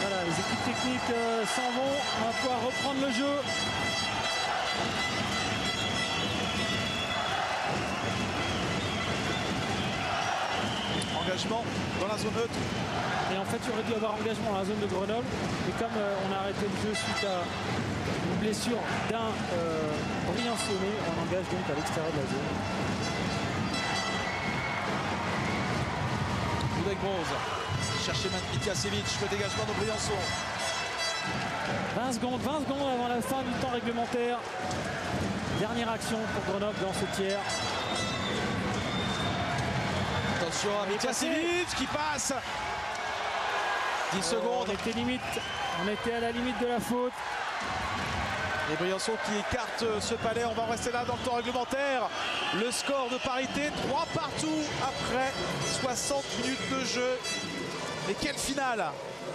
Voilà, les équipes techniques s'en vont, on va pouvoir reprendre le jeu. Engagement dans la zone neutre. Et en fait, il aurait dû avoir engagement dans la zone de Grenoble. Et comme on a arrêté le jeu suite à une blessure d'un Briançonnais, on engage donc à l'extérieur de la zone. Le Deck-Rose. Chercher Mitiasevic, le dégagement de Briançon. 20 secondes avant la fin du temps réglementaire. Dernière action pour Grenoble dans ce tiers. Attention à Mitiasevic qui passe. 10 secondes. On était à la limite de la faute. Et Briançon qui écarte ce palais. On va en rester là dans le temps réglementaire. Le score de parité, 3 partout après 60 minutes de jeu. Mais quelle finale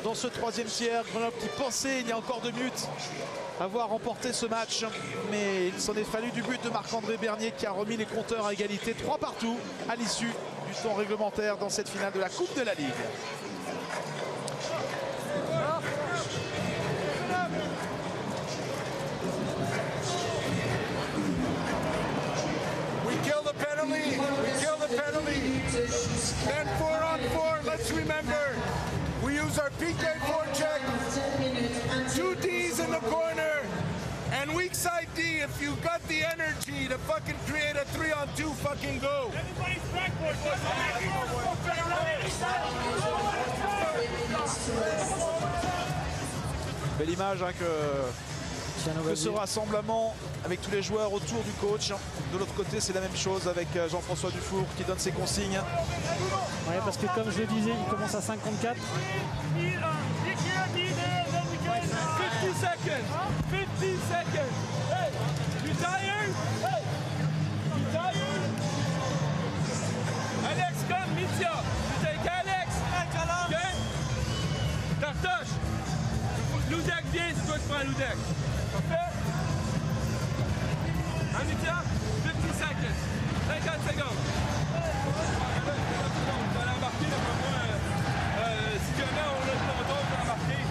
dans ce troisième tiers. Grenoble qui pensait il y a encore 2 minutes avoir remporté ce match. Mais il s'en est fallu du but de Marc-André Bernier qui a remis les compteurs à égalité. 3 partout à l'issue du temps réglementaire dans cette finale de la Coupe de la Ligue. We kill the penalty. Then 4-on-4, let's remember, we use our PK forecheck, 2 Ds in the corner, and weak side D if you got the energy to fucking create a 3-on-2 fucking go. Everybody's backboard, Belle image hein, que ce rassemblement avec tous les joueurs autour du coach. De l'autre côté, c'est la même chose avec Jean-François Dufour qui donne ses consignes. Ouais, parce que comme je le disais, il commence à 54. 50 seconds. 50 seconds. Hey, you tired? Hey, you tired? Alex, come, Mitya. You take Alex. Okay? Cartoche. Ludek vient, c'est toi qui prends Ludek. Parfait? Mitya, 50 seconds. 50 secondes. On va l'embarquer, d'après moi. Si jamais on a le ponton, on va l'embarquer.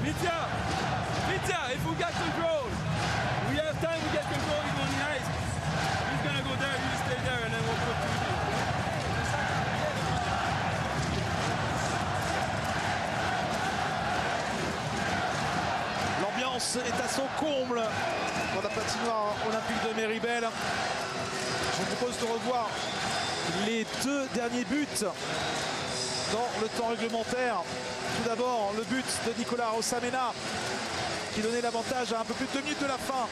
Mitya, if we got control, we have time to get control, he's on the ice. He's gonna go there, you stay there, and then we'll put 2 deals. L'ambiance est à son comble dans la patinoire olympique de Méribel. Je vous propose de revoir les 2 derniers buts dans le temps réglementaire. Tout d'abord, le but de Nicolas Rosamena qui donnait l'avantage à un peu plus de 2 minutes de la fin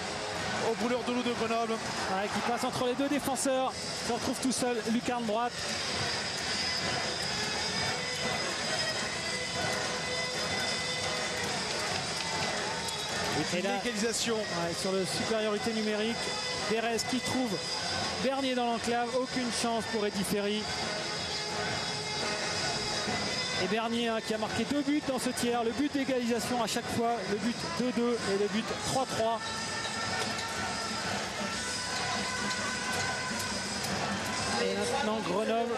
aux brûleurs de loup de Grenoble. Ouais, qui passe entre les 2 défenseurs. Se retrouve tout seul, lucarne droite. Et l'égalisation. Ouais, sur la supériorité numérique, Pérez qui trouve Bernier dans l'enclave. Aucune chance pour Eddy Ferry. Et Bernier hein, qui a marqué 2 buts dans ce tiers. Le but d'égalisation à chaque fois. Le but 2-2 et le but 3-3. Et maintenant Grenoble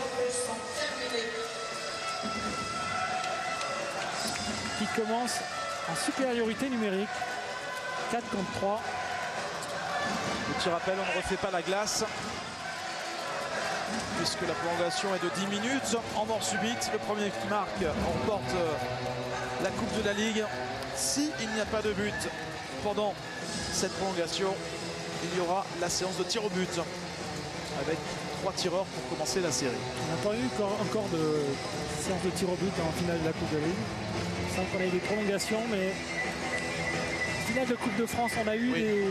qui commence en supériorité numérique. 4 contre 3. Petit rappel, on ne refait pas la glace puisque la prolongation est de 10 minutes en mort subite. Le premier qui marque remporte la Coupe de la Ligue. S'il n'y a pas de but pendant cette prolongation, il y aura la séance de tir au but avec 3 tireurs pour commencer la série. On n'a pas eu encore de séance de tir au but en finale de la Coupe de la Ligue. Il semble qu'on a eu des prolongations, mais en finale de Coupe de France, on a eu des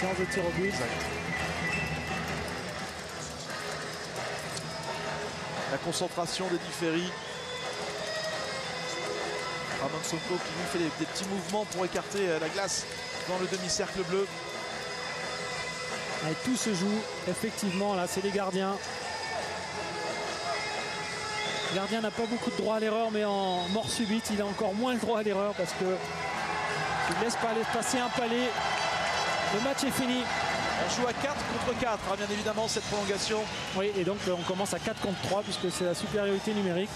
séances de tir au but. Exact. La concentration d'Eddy Ferry. Ramon Soko qui lui fait des petits mouvements pour écarter la glace dans le demi-cercle bleu. Et tout se joue effectivement là, c'est les gardiens. Le gardien n'a pas beaucoup de droit à l'erreur, mais en mort subite, il a encore moins le droit à l'erreur parce que il ne laisse pas passer un palais. Le match est fini. On joue à 4 contre 4, hein, bien évidemment, cette prolongation. Oui, et donc on commence à 4 contre 3 puisque c'est la supériorité numérique.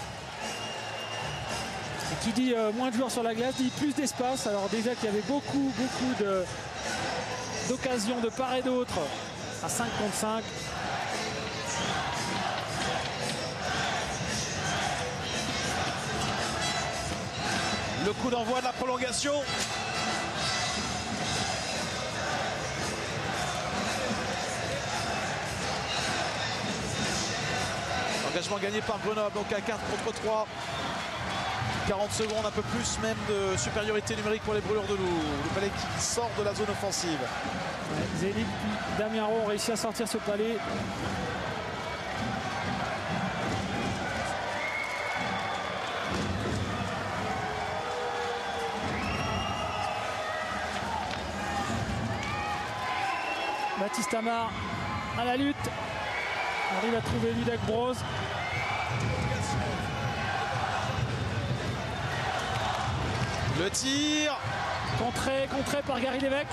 Et qui dit moins de joueurs sur la glace, dit plus d'espace. Alors déjà qu'il y avait beaucoup d'occasions de part et d'autre à 5 contre 5. Le coup d'envoi de la prolongation. Engagement gagné par Grenoble, donc à 4 contre 3. 40 secondes, un peu plus même de supériorité numérique pour les brûleurs de loup. Le palais qui sort de la zone offensive. Ouais, Zénith et Damiaro ont réussi à sortir ce palais. Baptiste Amar à la lutte. Arrive à trouver Ludac Broz. Le tir. Contré par Gary Lévesque.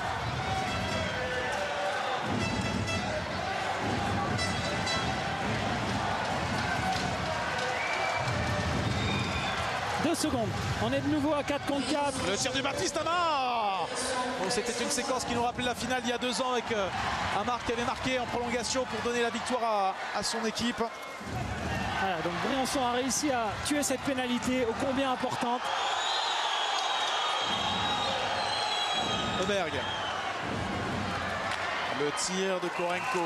Deux secondes. On est de nouveau à 4 contre 4. Le tir du Baptiste Amar. Bon, c'était une séquence qui nous rappelait la finale il y a 2 ans avec Amar qui avait marqué en prolongation pour donner la victoire à son équipe. Voilà, donc Briançon a réussi à tuer cette pénalité ô combien importante. Oberg. Le tir de Korenko.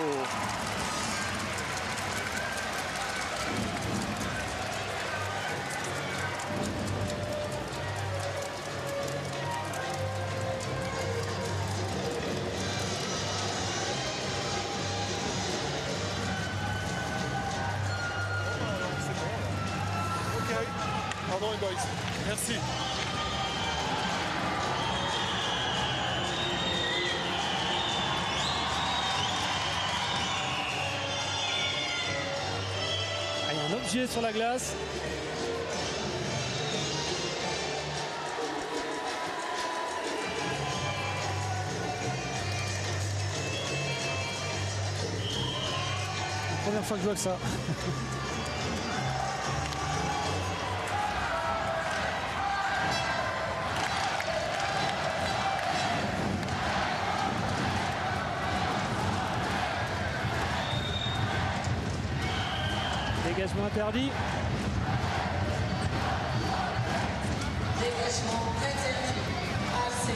Pardon les boys. Merci. Il y a un objet sur la glace. Première fois que je vois que ça. Dégagement interdit. Dégagement interdit. AC.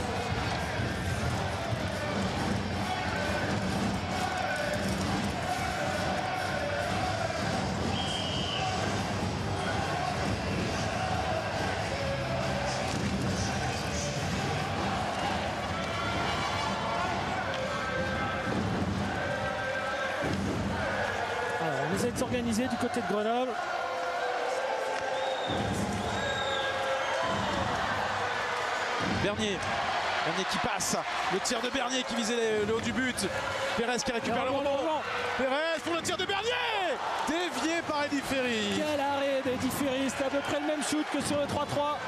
Alors, on essaie de s'organiser du côté de Grenoble. Bernier qui passe. Le tir de Bernier qui visait le haut du but. Pérez qui récupère le rebond. Pérez pour le tir de Bernier. Dévié par Eddy Ferry. Quel arrêt d'Eddy Ferry. C'était à peu près le même shoot que sur le 3-3.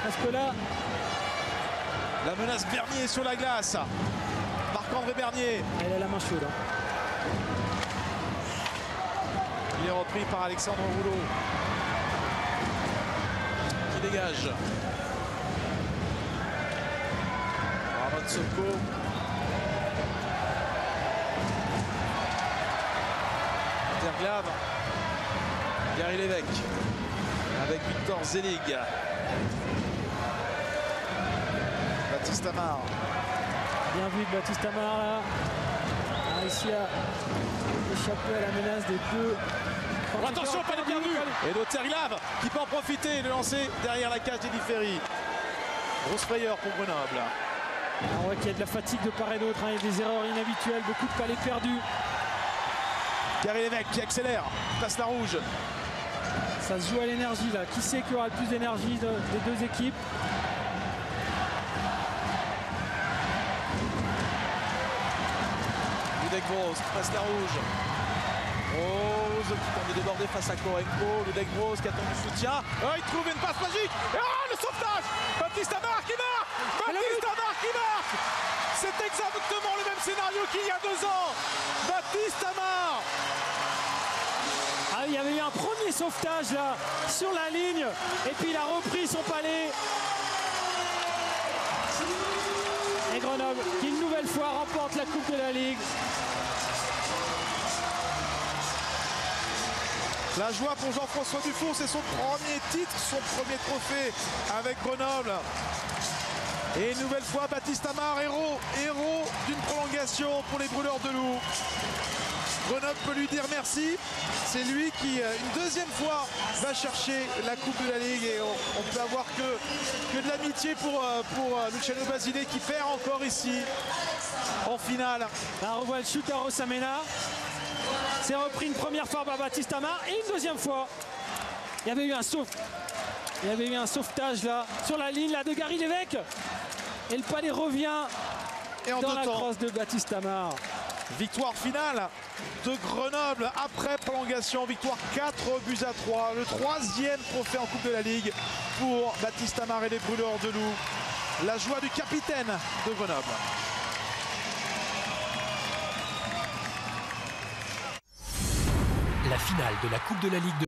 Parce que là, La menace Bernier sur la glace. Marc-André Bernier. elle a la main chaude. Il est repris par Alexandre Rouleau. Qui dégage. Ramon Soko. Interglave. Gary Lévesque. Avec Victor Zelig. Baptiste Amar. Bien vu de Baptiste Amar là. A réussi à échapper à la menace des deux. Attention, pas de perdu. Et Terglave qui peut en profiter et le lancer derrière la cage d'Eddy Ferry. Grosse frayeur pour Grenoble. On voit qu'il y a de la fatigue de part et d'autre. Il y a des erreurs inhabituelles, beaucoup de palais perdus. Gary Lévesque qui accélère, passe la rouge. Ça se joue à l'énergie là. Qui sait qui aura le plus d'énergie des deux équipes? Ludac Broz qui passe la rouge. Broz qui tente de déborder face à Korenko. Ludac Broz qui attend du soutien. Oh, il trouve une passe magique. Ah, le sauvetage. Baptiste Amar qui marque. Baptiste Amar qui marque. C'est exactement le même scénario qu'il y a 2 ans. Baptiste Amar. Ah, il y avait eu un premier sauvetage là sur la ligne et puis il a repris son palais. Et Grenoble qui une nouvelle fois remporte la Coupe de la Ligue. La joie pour Jean-François Dufour, c'est son premier titre, son premier trophée avec Grenoble. Et une nouvelle fois, Baptiste Amar, héros d'une prolongation pour les brûleurs de loup. Grenoble peut lui dire merci. C'est lui qui, une deuxième fois, va chercher la Coupe de la Ligue. Et on peut avoir que de l'amitié pour Luciano Basile qui perd encore ici en finale. Là, on revoit le shoot à Rosamena. C'est repris une première fois par Baptiste Amar et une deuxième fois. Il y avait eu un sauvetage là sur la ligne là de Gary Lévesque. Et le palais revient dans la crosse de Baptiste Amar. Victoire finale de Grenoble après prolongation. Victoire 4-3. Le 3e trophée en Coupe de la Ligue pour Baptiste Amar et les Brûleurs de Loup. La joie du capitaine de Grenoble. La finale de la Coupe de la Ligue de